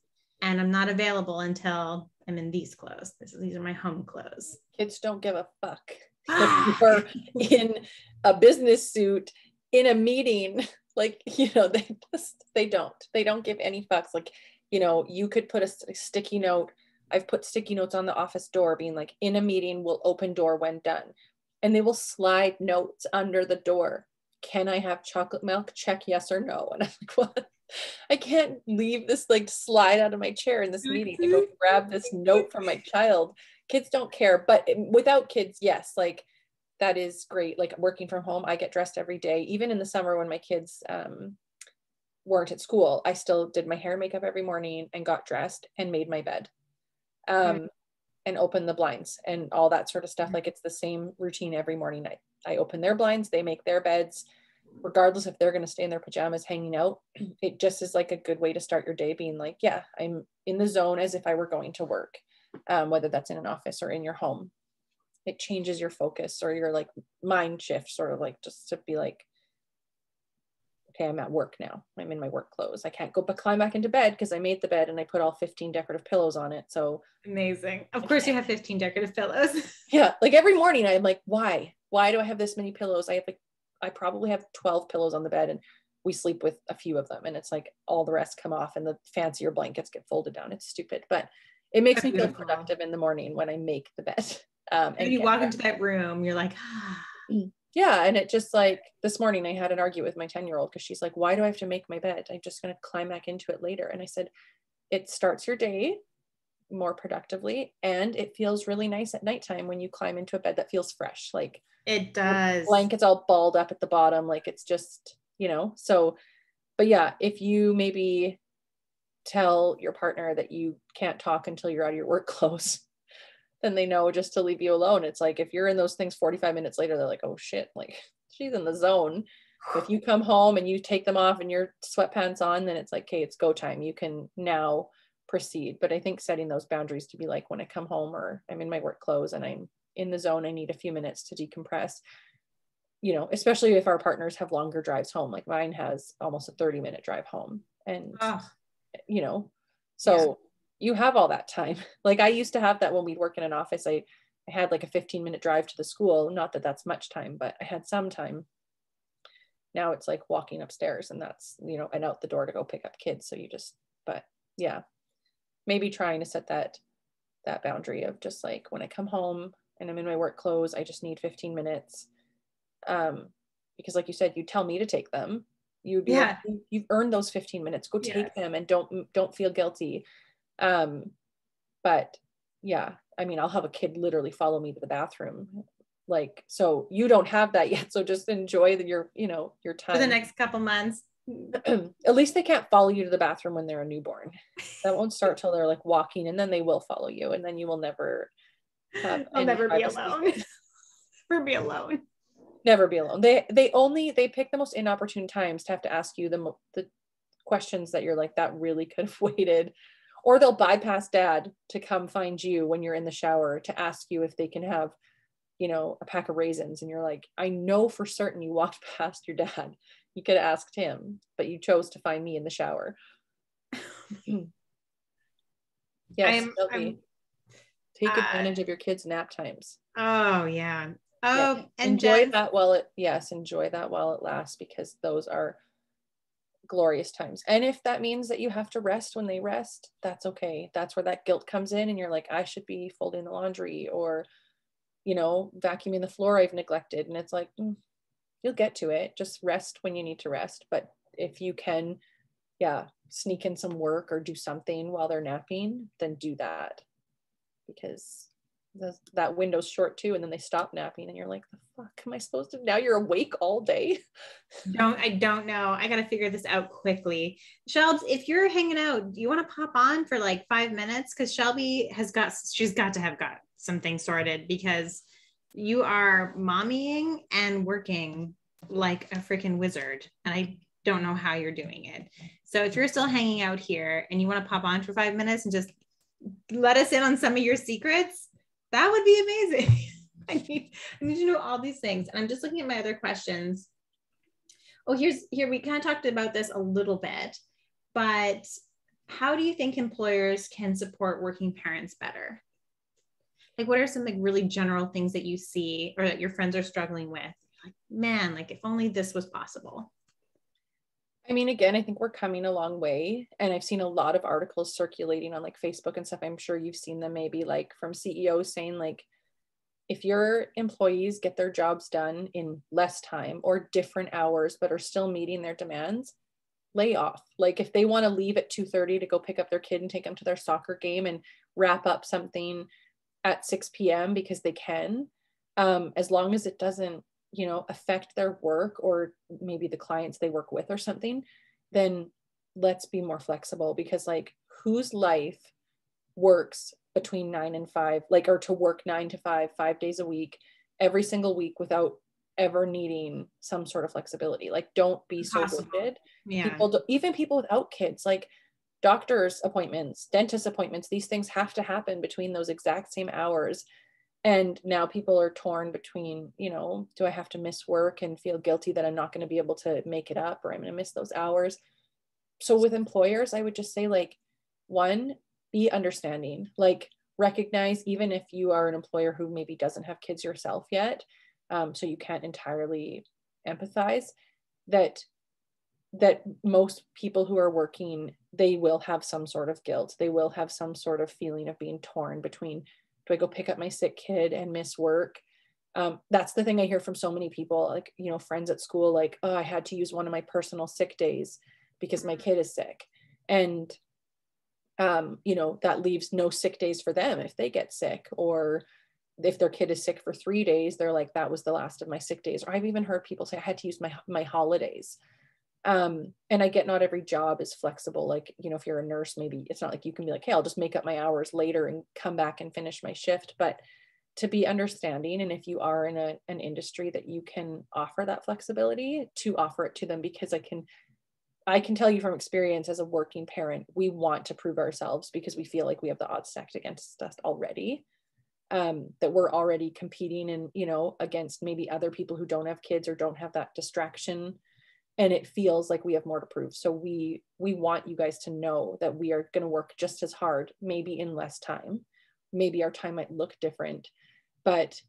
S1: and I'm not available until I'm in these clothes. These are my home clothes.
S2: Kids don't give a fuck. You're in a business suit in a meeting. Like, they don't give any fucks. Like, you could put a sticky note. I've put sticky notes on the office door being like, in a meeting, we'll open door when done. And they will slide notes under the door. Can I have chocolate milk? Check yes or no. And I'm like, what? I can't leave this like slide out of my chair in this meeting to go grab this note from my child. Kids don't care. But without kids, yes, like that is great. Like working from home, I get dressed every day. Even in the summer when my kids weren't at school, I still did my hair and makeup every morning and got dressed and made my bed. And open the blinds and all that sort of stuff. Like it's the same routine every morning. I open their blinds, they make their beds, regardless if they're going to stay in their pajamas hanging out. It just is like a good way to start your day, being like, yeah, I'm in the zone as if I were going to work, whether that's in an office or in your home. It changes your focus or your like mind shift, sort of like just to be like, okay, I'm at work now. I'm in my work clothes. I can't go but climb back into bed because I made the bed and I put all 15 decorative pillows on it. So
S1: amazing. Of course you have 15 decorative pillows.
S2: Yeah. Like every morning I'm like, why do I have this many pillows? I probably have 12 pillows on the bed, and we sleep with a few of them. And it's like all the rest come off and the fancier blankets get folded down. It's stupid, but It makes me feel
S1: Beautiful.
S2: productive in the morning when I make the bed.
S1: And you walk into that room, you're like,
S2: yeah. And it just like this morning I had an argument with my 10-year-old because she's like, why do I have to make my bed? I'm just going to climb back into it later. And I said, it starts your day more productively, and it feels really nice at nighttime when you climb into a bed that feels fresh. Like
S1: it does.
S2: Blankets all balled up at the bottom. Like it's just, you know, so, but yeah, if you maybe tell your partner that you can't talk until you're out of your work clothes, then they know just to leave you alone. It's like, if you're in those things 45 minutes later, they're like, oh shit, like she's in the zone. But if you come home and you take them off and your sweatpants on, then it's like, okay, it's go time. You can now proceed. But I think setting those boundaries to be like, when I come home or I'm in my work clothes and I'm in the zone, I need a few minutes to decompress, you know, especially if our partners have longer drives home. Like mine has almost a 30-minute drive home. And, you know, so you have all that time. Like I used to have that when we'd work in an office. I had like a 15-minute drive to the school. Not that that's much time, but I had some time. Now it's like walking upstairs and that's, you know, and out the door to go pick up kids. So you just, but yeah, maybe trying to set that boundary of just like, when I come home and I'm in my work clothes, I just need 15 minutes. Because like you said, you tell me to take them. You would be like, you've earned those 15 minutes, go take them and don't feel guilty. But yeah, I mean, I'll have a kid literally follow me to the bathroom. Like, so you don't have that yet. So just enjoy your time.
S1: For the next couple months.
S2: At least they can't follow you to the bathroom when they're a newborn. That won't start till they're like walking, and then they will follow you, and then you will never have
S1: I'll never be alone. Never be alone.
S2: Never be alone. They pick the most inopportune times to have to ask you the questions that you're like, that really could have waited. Or they'll bypass dad to come find you when you're in the shower to ask you if they can have, you know, a pack of raisins. And you're like, I know for certain you walked past your dad. You could have asked him, but you chose to find me in the shower. Yes, take advantage of your kids' nap times.
S1: Oh yeah. Oh,
S2: yeah. And enjoy that while it lasts, because those are glorious times. And if that means that you have to rest when they rest, that's okay. That's where that guilt comes in, and you're like, I should be folding the laundry or, you know, vacuuming the floor I've neglected. And it's like, you'll get to it. Just rest when you need to rest. But if you can, sneak in some work or do something while they're napping, then do that, because that window's short too. And then they stop napping and you're like, the fuck am I supposed to, now you're awake all day?
S1: I don't know. I got to figure this out quickly. Shelbs, if you're hanging out, do you want to pop on for like 5 minutes? Because Shelby she's got to have got something sorted, because you are mommying and working like a freaking wizard. And I don't know how you're doing it. So if you're still hanging out here and you want to pop on for 5 minutes and just let us in on some of your secrets, that would be amazing. I need to know all these things. And I'm just looking at my other questions. Oh, here we kind of talked about this a little bit, but how do you think employers can support working parents better? Like, what are some like really general things that you see or that your friends are struggling with? Like, man, like if only this was possible.
S2: I mean, again, I think we're coming a long way, and I've seen a lot of articles circulating on like Facebook and stuff. I'm sure you've seen them, maybe like from CEOs saying like, if your employees get their jobs done in less time or different hours, but are still meeting their demands, lay off. Like if they want to leave at 2:30 to go pick up their kid and take them to their soccer game and wrap up something at 6 p.m. because they can, as long as it doesn't, you know, affect their work or maybe the clients they work with or something, then let's be more flexible. Because like, whose life works between 9 and 5, like, or to work 9 to 5, 5 days a week, every single week without ever needing some sort of flexibility? Like, don't be so rigid. Even people without kids, like doctor's appointments, dentist appointments, these things have to happen between those exact same hours. And now people are torn between, you know, do I have to miss work and feel guilty that I'm not going to be able to make it up, or I'm going to miss those hours? So with employers, I would just say, like, one, be understanding, like recognize, even if you are an employer who maybe doesn't have kids yourself yet, so you can't entirely empathize, that that most people who are working, they will have some sort of guilt. They will have some sort of feeling of being torn between, do I go pick up my sick kid and miss work? That's the thing I hear from so many people, like, you know, friends at school, like, oh, I had to use one of my personal sick days because my kid is sick. And, you know, that leaves no sick days for them if they get sick, or if their kid is sick for 3 days, they're like, that was the last of my sick days. Or I've even heard people say I had to use my holidays. And I get not every job is flexible. Like, you know, if you're a nurse, maybe it's not like you can be like, hey, I'll just make up my hours later and come back and finish my shift. But to be understanding, and if you are in an industry that you can offer that flexibility, to offer it to them, because I can tell you from experience as a working parent, we want to prove ourselves because we feel like we have the odds stacked against us already. That we're already competing and, you know, against maybe other people who don't have kids or don't have that distraction. And it feels like we have more to prove. So we want you guys to know that we are going to work just as hard, maybe in less time. Maybe our time might look different, but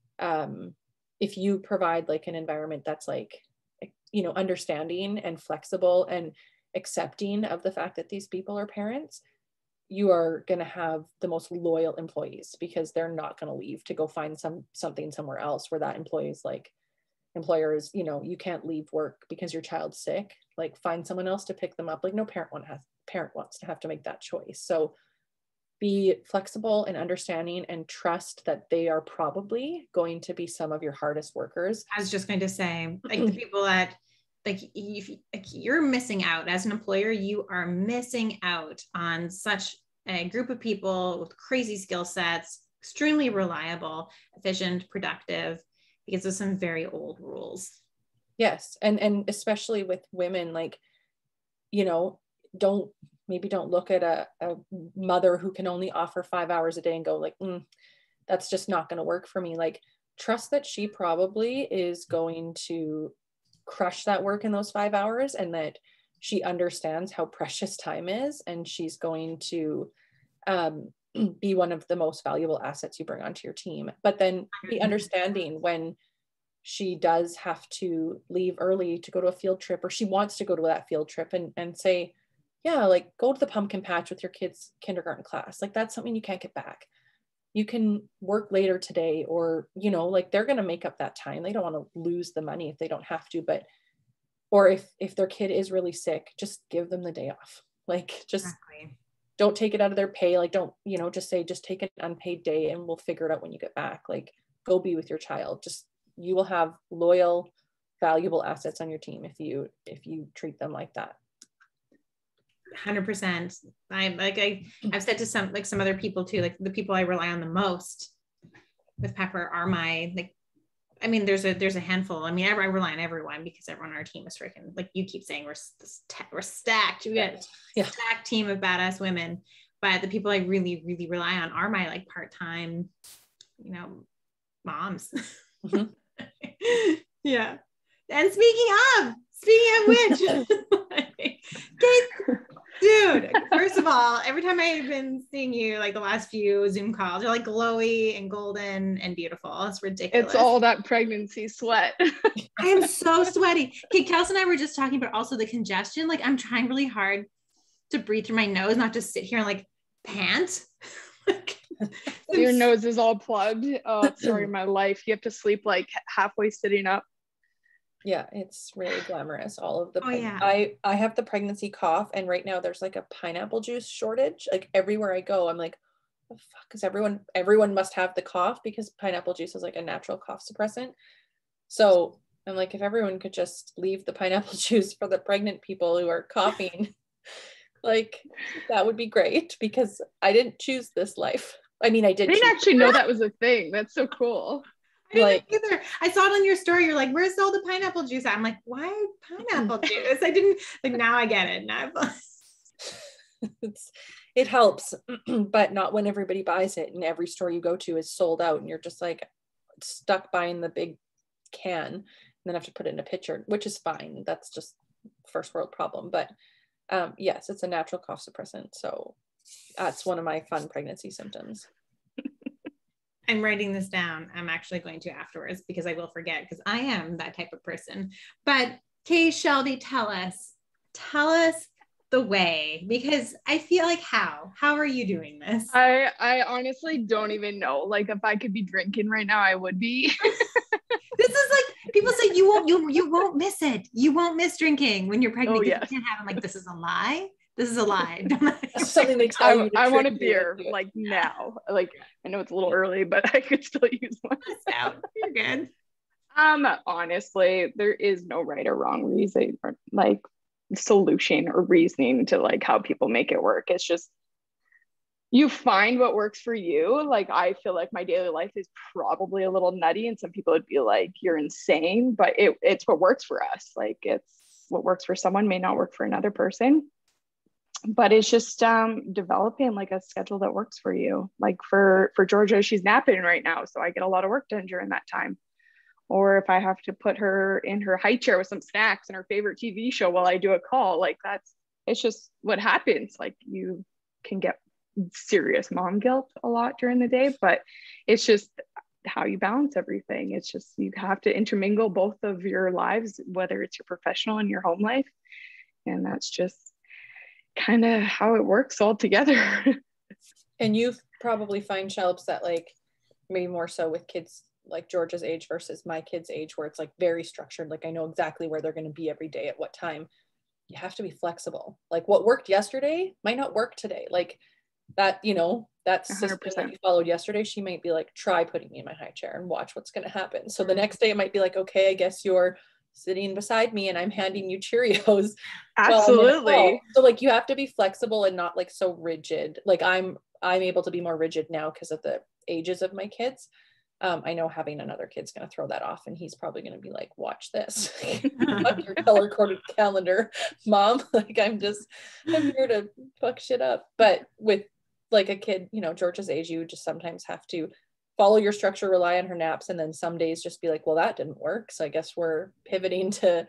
S2: if you provide like an environment that's like, you know, understanding and flexible and accepting of the fact that these people are parents, you are going to have the most loyal employees, because they're not going to leave to go find something somewhere else where that employee is like, employers, you know, you can't leave work because your child's sick, like find someone else to pick them up. Like no parent wants to have to make that choice. So be flexible and understanding, and trust that they are probably going to be some of your hardest workers.
S1: I was just going to say, like the people that like, you're missing out as an employer, you are missing out on such a group of people with crazy skill sets, extremely reliable, efficient, productive, because of some very old rules.
S2: Yes. And especially with women, like, you know, don't look at a mother who can only offer 5 hours a day and go like, that's just not going to work for me. Like, trust that she probably is going to crush that work in those 5 hours, and that she understands how precious time is, and she's going to be one of the most valuable assets you bring onto your team. But then be understanding when she does have to leave early to go to a field trip, or she wants to go to that field trip, and say, yeah, like go to the pumpkin patch with your kids' kindergarten class. Like that's something you can't get back. You can work later today, or, you know, like they're going to make up that time. They don't want to lose the money if they don't have to, but, or if their kid is really sick, just give them the day off. Like, just don't take it out of their pay. Like, don't, you know, just say, just take an unpaid day and we'll figure it out when you get back. Like, go be with your child. Just, you will have loyal, valuable assets on your team if you treat them like that.
S1: 100%. I've said to some other people too, like the people I rely on the most with Pepper are my, like, I mean, there's a handful. I mean, I rely on everyone because everyone on our team is freaking, like you keep saying, we're stacked. We got a stacked team of badass women, but the people I really, really rely on are my like part-time, you know, moms. Mm-hmm. Yeah. And speaking of which, Kate, dude, first of all, every time I've been seeing you, like the last few Zoom calls, you're like glowy and golden and beautiful. It's ridiculous.
S3: It's all that pregnancy sweat.
S1: I am so sweaty. Okay, Kelsey and I were just talking about also the congestion. Like I'm trying really hard to breathe through my nose, not just sit here and like pant.
S3: Your nose is all plugged. Oh, it's story of my life. You have to sleep like halfway sitting up.
S2: Yeah, it's really glamorous. All of the
S1: I
S2: have the pregnancy cough, and right now there's like a pineapple juice shortage. Like everywhere I go, I'm like, oh, fuck, because everyone must have the cough, because pineapple juice is like a natural cough suppressant. So I'm like, if everyone could just leave the pineapple juice for the pregnant people who are coughing, like that would be great, because I didn't choose this life. I mean, I didn't
S3: actually know that was a thing. That's so cool.
S1: I didn't either. I saw it on your story. You're like, where's all the pineapple juice? I'm like, why pineapple juice? I didn't, like, now I get it. Now
S2: it helps, but not when everybody buys it and every store you go to is sold out, and you're just like stuck buying the big can and then have to put it in a pitcher, which is fine. That's just first world problem. But yes, it's a natural cough suppressant. So that's one of my fun pregnancy symptoms.
S1: I'm writing this down. I'm actually going to afterwards because I will forget, because I am that type of person. But Kay, Shelby, tell us, tell us the way, because I feel like how are you doing this?
S3: I honestly don't even know. Like if I could be drinking right now, I would be.
S1: This is like people say you won't miss it. You won't miss drinking when you're pregnant.
S3: Oh, yes.
S1: You can't have. I'm like, this is a lie. This is a lie.
S2: That's something they tell you.
S3: I want a beer like now. Like I know it's a little early, but I could still use one.
S1: You're good.
S3: Honestly, there is no right or wrong reason or like solution or reasoning to like how people make it work. It's just you find what works for you. Like I feel like my daily life is probably a little nutty and some people would be like, you're insane, but it's what works for us. Like it's what works for someone may not work for another person. But it's just developing like a schedule that works for you. Like for Georgia, she's napping right now, so I get a lot of work done during that time. Or if I have to put her in her high chair with some snacks and her favorite TV show while I do a call, like it's just what happens. Like you can get serious mom guilt a lot during the day, but it's just how you balance everything. It's just you have to intermingle both of your lives, whether it's your professional and your home life, and that's just kind of how it works all together.
S2: And you probably find shelves that like maybe more so with kids like Georgia's age versus my kids' age, where it's like very structured. Like I know exactly where they're going to be every day at what time. You have to be flexible. Like what worked yesterday might not work today. Like that, you know, that system
S3: 100%.
S2: that you followed yesterday, she might be like, try putting me in my high chair and watch what's going to happen. So the next day it might be like, okay, I guess you're sitting beside me and I'm handing you Cheerios.
S3: Absolutely.
S2: So like you have to be flexible and not like so rigid. Like I'm able to be more rigid now because of the ages of my kids. I know having another kid's going to throw that off and he's probably going to be like, watch this. On your color-coded calendar, mom. Like I'm here to fuck shit up. But with like a kid, you know, Georgia's age, you just sometimes have to follow your structure, rely on her naps, and then some days just be like, well, that didn't work. So I guess we're pivoting to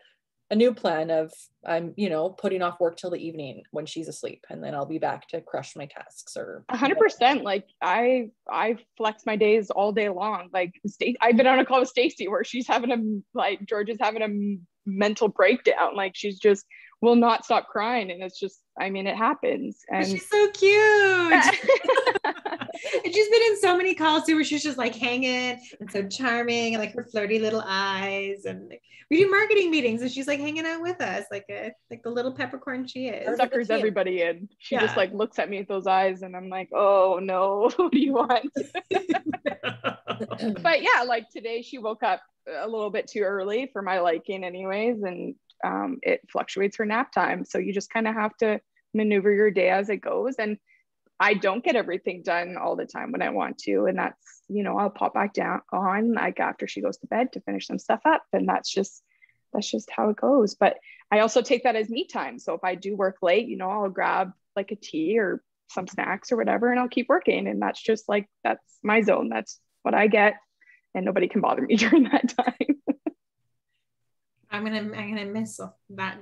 S2: a new plan of I'm, you know, putting off work till the evening when she's asleep, and then I'll be back to crush my tasks. Or
S3: 100%. Like I flex my days all day long. Like I've been on a call with Stacey where she's Georgia's having a mental breakdown. Like she's just will not stop crying, and it's just, I mean, it happens. And
S1: she's so cute. And she's been in so many calls too where she's just like hanging and so charming and like her flirty little eyes, and like, we do marketing meetings and she's like hanging out with us like the little peppercorn she is.
S3: Suckers everybody in. She just like looks at me with those eyes and I'm like, oh no, what do you want? But yeah, like today she woke up a little bit too early for my liking anyways, and it fluctuates her nap time, so you just kind of have to maneuver your day as it goes. And I don't get everything done all the time when I want to, and that's, you know, I'll pop back down on like after she goes to bed to finish some stuff up, and that's just how it goes. But I also take that as me time, so if I do work late, you know, I'll grab like a tea or some snacks or whatever and I'll keep working, and that's just like, that's my zone, that's what I get, and nobody can bother me during that time.
S1: I'm gonna miss that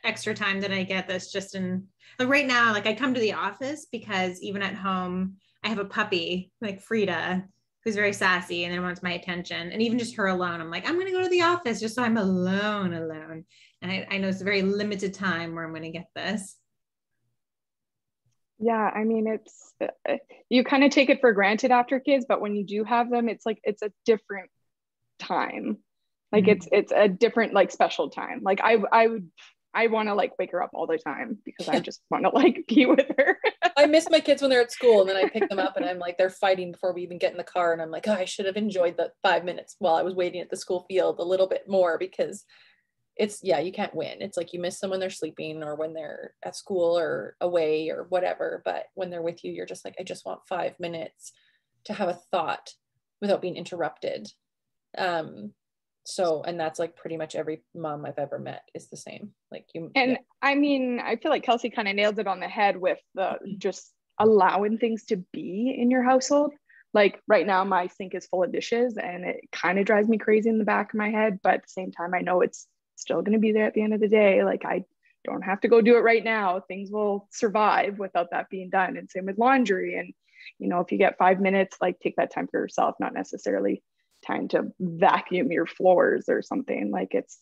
S1: extra time that I get. That's just in like right now. Like I come to the office because even at home, I have a puppy like Frida who's very sassy and then wants my attention. And even just her alone, I'm like, I'm gonna go to the office just so I'm alone. And I know it's a very limited time where I'm gonna get this.
S3: Yeah, I mean, it's you kind of take it for granted after kids, but when you do have them, it's like it's a different time. Like it's a different like special time. Like I want to like wake her up all the time because I just want to like be with her.
S2: I miss my kids when they're at school, and then I pick them up and I'm like, they're fighting before we even get in the car, and I'm like, oh, I should have enjoyed the 5 minutes while I was waiting at the school field a little bit more, because it's, yeah, you can't win. It's like you miss them when they're sleeping or when they're at school or away or whatever, but when they're with you, you're just like, I just want 5 minutes to have a thought without being interrupted. So, and that's like pretty much every mom I've ever met is the same. Like you.
S3: And yeah. I mean, I feel like Kelsey kind of nailed it on the head with the just allowing things to be in your household. Like right now, my sink is full of dishes and it kind of drives me crazy in the back of my head. But at the same time, I know it's still going to be there at the end of the day. Like I don't have to go do it right now. Things will survive without that being done. And same with laundry. And, you know, if you get 5 minutes, like take that time for yourself, not necessarily time to vacuum your floors or something. Like it's,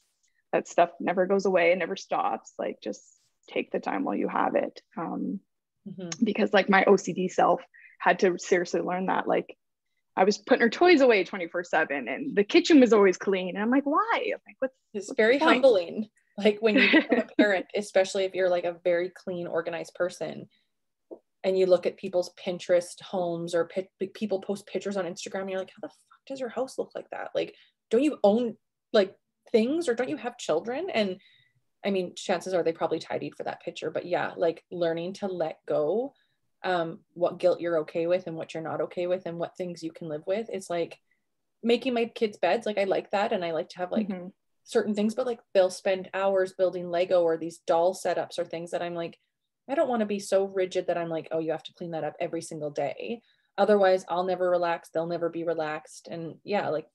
S3: that stuff never goes away, it never stops. Like just take the time while you have it. Because like my OCD self had to seriously learn that, like I was putting her toys away 24/7 and the kitchen was always clean. And I'm like, why? I'm like,
S2: it's very humbling. Like when you become a parent, especially if you're like a very clean, organized person, and you look at people's Pinterest homes or people post pictures on Instagram, and you're like, how the fuck does your house look like that? Like, don't you own like things, or don't you have children? And I mean, chances are they probably tidied for that picture, but yeah, like learning to let go, what guilt you're okay with and what you're not okay with and what things you can live with. It's like making my kids' beds. Like I like that. And I like to have like certain things, but like they'll spend hours building Lego or these doll setups or things that I'm like, I don't want to be so rigid that I'm like, oh, you have to clean that up every single day. Otherwise I'll never relax. They'll never be relaxed. And yeah, like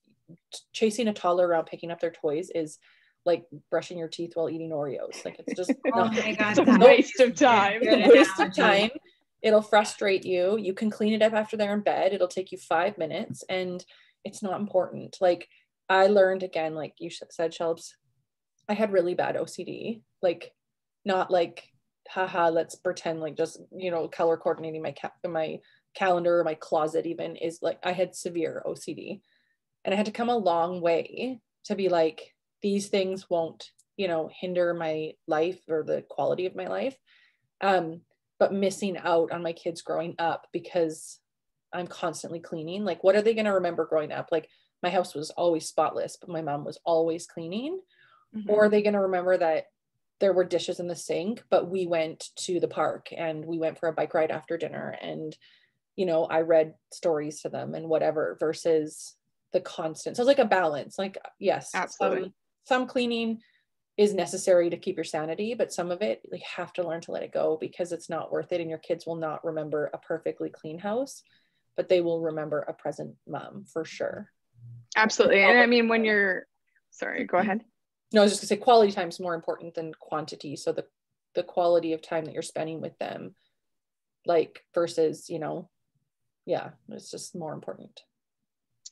S2: chasing a toddler around picking up their toys is like brushing your teeth while eating Oreos. Like it's just
S1: oh my God,
S3: it's a waste of time.
S2: It's a waste of time. It'll frustrate you. You can clean it up after they're in bed. It'll take you 5 minutes and it's not important. Like I learned again, like you said, Shelbs, I had really bad OCD, like not like, haha, let's pretend like just, you know, color coordinating my calendar or my closet even is like, I had severe OCD and I had to come a long way to be like, these things won't, you know, hinder my life or the quality of my life. But missing out on my kids growing up because I'm constantly cleaning. Like, what are they going to remember growing up? Like my house was always spotless, but my mom was always cleaning. Or are they going to remember that there were dishes in the sink, but we went to the park and we went for a bike ride after dinner and, you know, I read stories to them and whatever, versus the constant. So it's like a balance. Like, yes,
S3: absolutely.
S2: Some cleaning is necessary to keep your sanity, but some of it, like, you have to learn to let it go because it's not worth it. And your kids will not remember a perfectly clean house, but they will remember a present mom for sure.
S3: Absolutely. And I mean, when you're, sorry, go ahead.
S2: No, I was just gonna say quality time is more important than quantity. So the quality of time that you're spending with them, like versus, you know, yeah, it's just more important.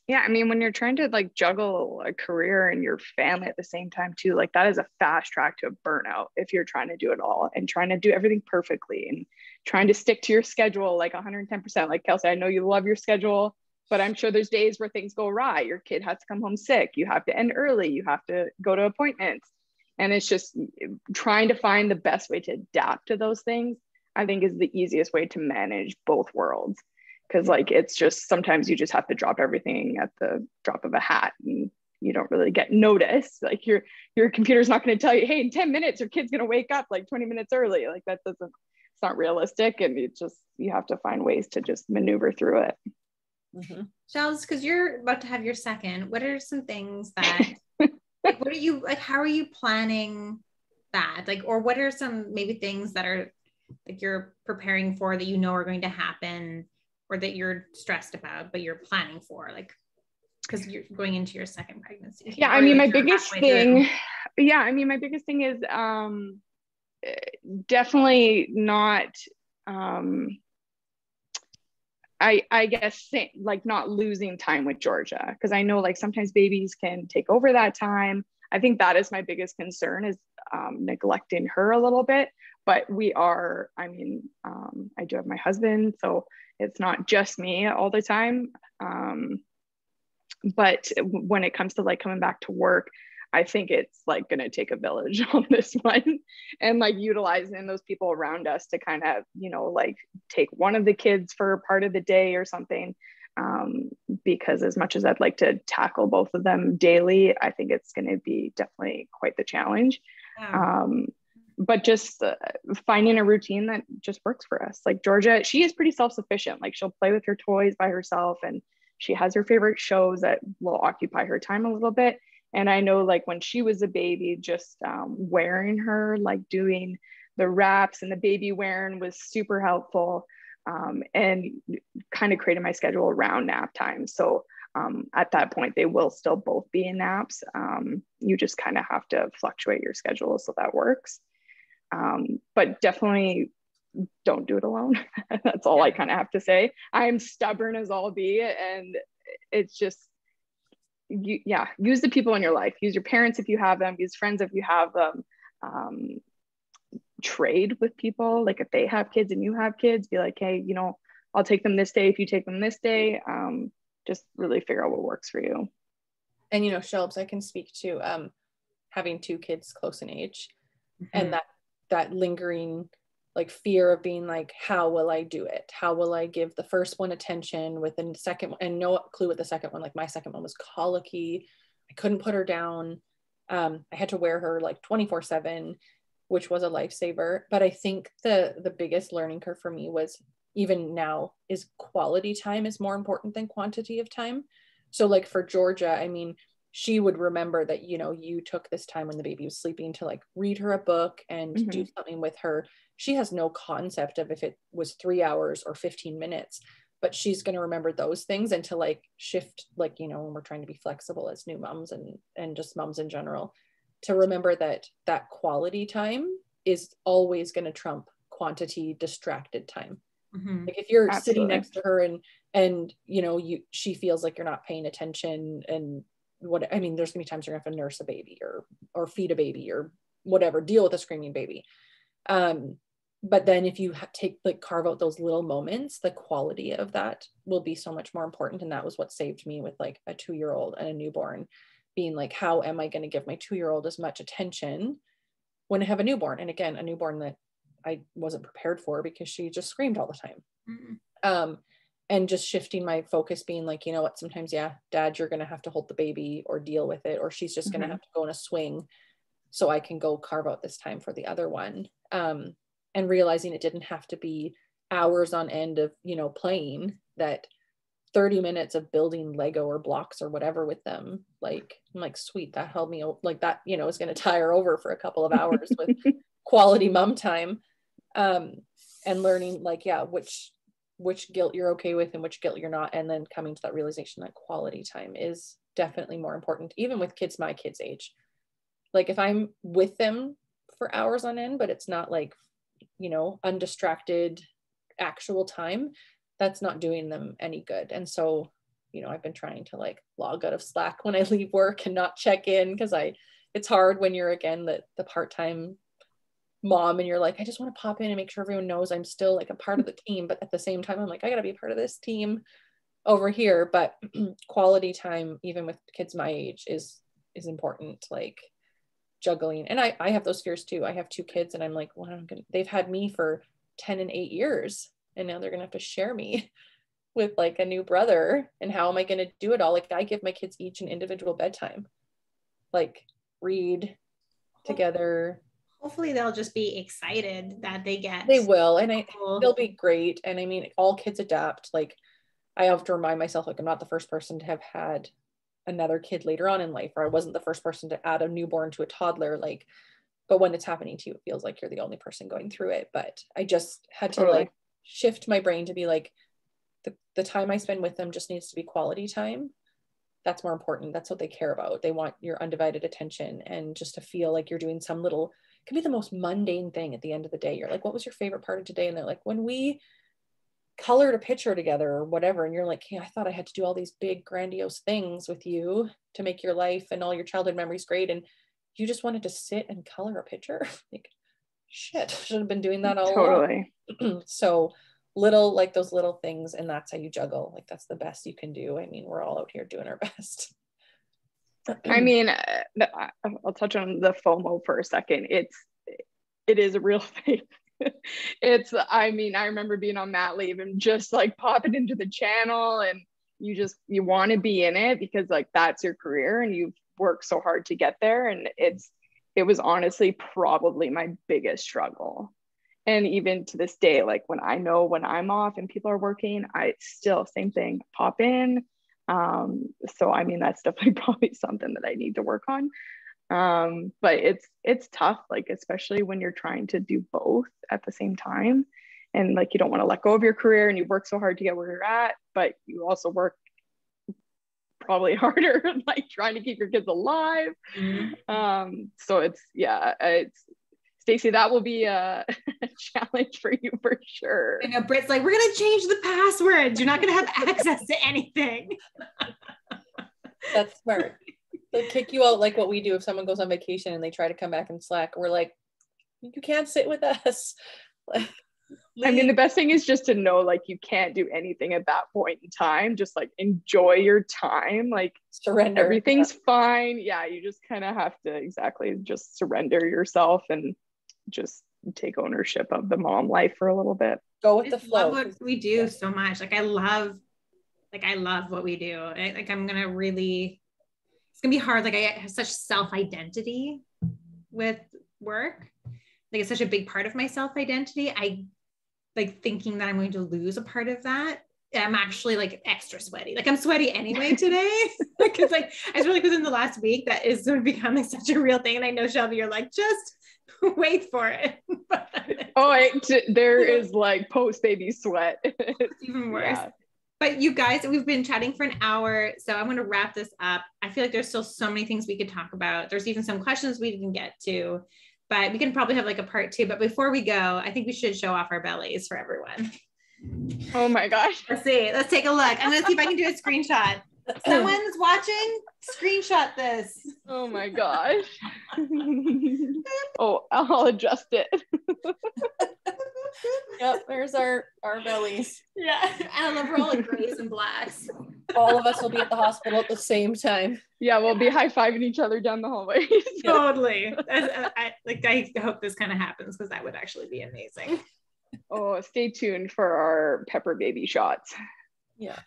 S3: Yeah, I mean, when you're trying to like juggle a career and your family at the same time too, like that is a fast track to a burnout if you're trying to do it all and trying to do everything perfectly and trying to stick to your schedule like 110%. Like Kelsey, I know you love your schedule, but I'm sure there's days where things go awry. Your kid has to come home sick. You have to end early. You have to go to appointments. And it's just trying to find the best way to adapt to those things, I think is the easiest way to manage both worlds. Because like, it's just, sometimes you just have to drop everything at the drop of a hat and you don't really get noticed. Like your computer's not going to tell you, hey, in 10 minutes, your kid's going to wake up like 20 minutes early. Like it's not realistic. And you have to find ways to just maneuver through it.
S1: Shells, because you're about to have your second, what are some things that, like, what are you, like, how are you planning that? Like, or what are some maybe things that are like you're preparing for that you know are going to happen or that you're stressed about, but you're planning for, like, because you're going into your second pregnancy.
S3: Yeah, I mean, my biggest thing is definitely not, I guess, like not losing time with Georgia, because I know like sometimes babies can take over that time. I think that is my biggest concern is neglecting her a little bit, but I do have my husband, so it's not just me all the time. But when it comes to like coming back to work, I think it's like going to take a village on this one, and like utilizing those people around us to kind of, you know, like take one of the kids for part of the day or something. Because as much as I'd like to tackle both of them daily, I think it's going to be definitely quite the challenge. But just finding a routine that just works for us. Like Georgia, she is pretty self-sufficient. Like she'll play with her toys by herself and she has her favorite shows that will occupy her time a little bit. And I know like when she was a baby, just wearing her, like doing the wraps and the baby wearing was super helpful, and kind of created my schedule around nap time. So at that point, they will still both be in naps. You just kind of have to fluctuate your schedule so that works. But definitely don't do it alone. That's all I kind of have to say. I'm stubborn as all be, and it's just, use the people in your life. Use your parents if you have them, use friends if you have them. trade with people. Like if they have kids and you have kids, be like, hey, you know, I'll take them this day if you take them this day. Just really figure out what works for you.
S2: And, you know, Shelbs, I can speak to having 2 kids close in age, and that lingering like fear of being like, how will I do it? How will I give the first one attention with the second one, and no clue with the second one? Like my second one was colicky. I couldn't put her down. I had to wear her like 24/7, which was a lifesaver. But I think the biggest learning curve for me was, even now, is quality time is more important than quantity of time. So like for Georgia, I mean, she would remember that, you know, you took this time when the baby was sleeping to like read her a book and do something with her. She has no concept of if it was 3 hours or 15 minutes, but she's going to remember those things, and to like shift, like, you know, when we're trying to be flexible as new moms and just moms in general, to remember that quality time is always going to trump quantity distracted time. Like if you're sitting next to her and you know, she feels like you're not paying attention, and what I mean, there's gonna be times you're gonna have to nurse a baby or feed a baby or whatever, deal with a screaming baby. But then if you carve out those little moments, the quality of that will be so much more important. And that was what saved me with like a 2-year-old and a newborn, being like, how am I going to give my 2-year-old as much attention when I have a newborn? And again, a newborn that I wasn't prepared for, because she just screamed all the time. And just shifting my focus, being like, you know what, sometimes, yeah, Dad, you're going to have to hold the baby or deal with it, or she's just going to have to go in a swing so I can go carve out this time for the other one. And realizing it didn't have to be hours on end of, you know, playing, that 30 minutes of building Lego or blocks or whatever with them. Like, I'm like, sweet, that held me, like that, you know, is going to tire over for a couple of hours with quality mom time. And learning like, yeah, which guilt you're okay with and which guilt you're not. And then coming to that realization that quality time is definitely more important, even with kids my kids' age. Like if I'm with them for hours on end, but it's not like, you know, undistracted actual time, that's not doing them any good. And so, you know, I've been trying to like log out of Slack when I leave work and not check in, because it's hard when you're, again, the part-time mom and you're like, I just want to pop in and make sure everyone knows I'm still like a part of the team. But at the same time, I'm like, I gotta be a part of this team over here. But quality time, even with kids my age, is important. Like juggling. And I have those fears too. I have 2 kids and I'm like, well, they've had me for 10 and 8 years. And now they're gonna have to share me with like a new brother. And how am I gonna do it all? Like I give my kids each an individual bedtime, like read together.
S1: Hopefully they'll just be excited that they
S2: will. And they'll be great. And I mean, all kids adapt. Like I have to remind myself, like I'm not the first person to have had another kid later on in life, or I wasn't the first person to add a newborn to a toddler. Like, but when it's happening to you, it feels like you're the only person going through it. But I just had to like shift my brain to be like, the time I spend with them just needs to be quality time. That's more important. That's what they care about. They want your undivided attention, and just to feel like you're doing some little, it can be the most mundane thing at the end of the day. You're like, what was your favorite part of today? And they're like, when we colored a picture together or whatever. And you're like, hey, I thought I had to do all these big grandiose things with you to make your life and all your childhood memories great, and you just wanted to sit and color a picture. Like, shit, should have been doing that all along. So little, like those little things, and that's how you juggle. Like that's the best you can do. I mean, we're all out here doing our best.
S3: I mean, I'll touch on the FOMO for a second. It is a real thing. I mean, I remember being on mat leave and just like popping into the channel, and you want to be in it because like that's your career and you've worked so hard to get there. And it was honestly probably my biggest struggle. And even to this day, like when I'm off and people are working, I still, same thing, pop in. So I mean, that's definitely probably something that I need to work on. But it's tough, like especially when you're trying to do both at the same time, and like you don't want to let go of your career and you work so hard to get where you're at, but you also work probably harder like trying to keep your kids alive. So it's Stacey, that will be a challenge for you for sure.
S1: I know Britt's like, we're gonna change the passwords, you're not gonna have access to anything.
S2: That's smart. They'll kick you out like what we do if someone goes on vacation and they try to come back in Slack. We're like, you can't sit with us. Like,
S3: I mean, the best thing is just to know, like, you can't do anything at that point in time. Just like enjoy your time, like
S2: surrender.
S3: Everything's fine. Yeah, you just kind of have to just surrender yourself and just take ownership of the mom life for a little bit.
S2: Go with the flow.
S1: Love what we do so much. Like I love what we do. It's gonna be hard. Like I have such self-identity with work. Like it's such a big part of my self-identity. I like thinking that I'm going to lose a part of that. I'm actually like extra sweaty. Like I'm sweaty anyway today. Because like I feel like within the last week that is becoming such a real thing. And I know Shelby, you're like, just wait for it.
S3: There is like post-baby sweat.
S1: It's even worse. Yeah. But you guys, we've been chatting for an hour, so I'm going to wrap this up. I feel like there's still so many things we could talk about. There's even some questions we didn't get to, but we can probably have like a part 2. But before we go, I think we should show off our bellies for everyone.
S3: Oh my gosh.
S1: Let's see. Let's take a look. I'm going to see if I can do a screenshot. Someone's watching? Screenshot this.
S3: Oh my gosh. Oh, I'll adjust it.
S2: Yep, there's our bellies.
S1: Yeah, I love we're all like grays and blacks.
S2: All of us will be at the hospital at the same time.
S3: Yeah, we'll be high-fiving each other down the hallway.
S1: Totally. I hope this kind of happens because that would actually be amazing.
S3: Oh, stay tuned for our Pepper baby shots.
S2: Yeah.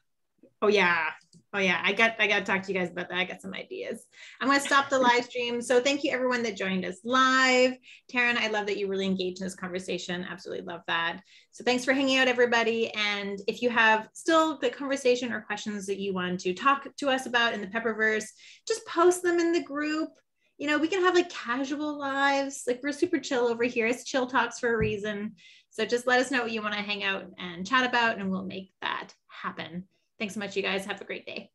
S1: Oh yeah. I got to talk to you guys about that. I got some ideas. I'm going to stop the live stream. So thank you everyone that joined us live. Taryn, I love that you really engaged in this conversation. Absolutely love that. So thanks for hanging out, everybody. And if you have still the conversation or questions that you want to talk to us about in the Pepperverse, just post them in the group. You know, we can have like casual lives. Like we're super chill over here. It's chill talks for a reason. So just let us know what you want to hang out and chat about and we'll make that happen. Thanks so much, you guys. Have a great day.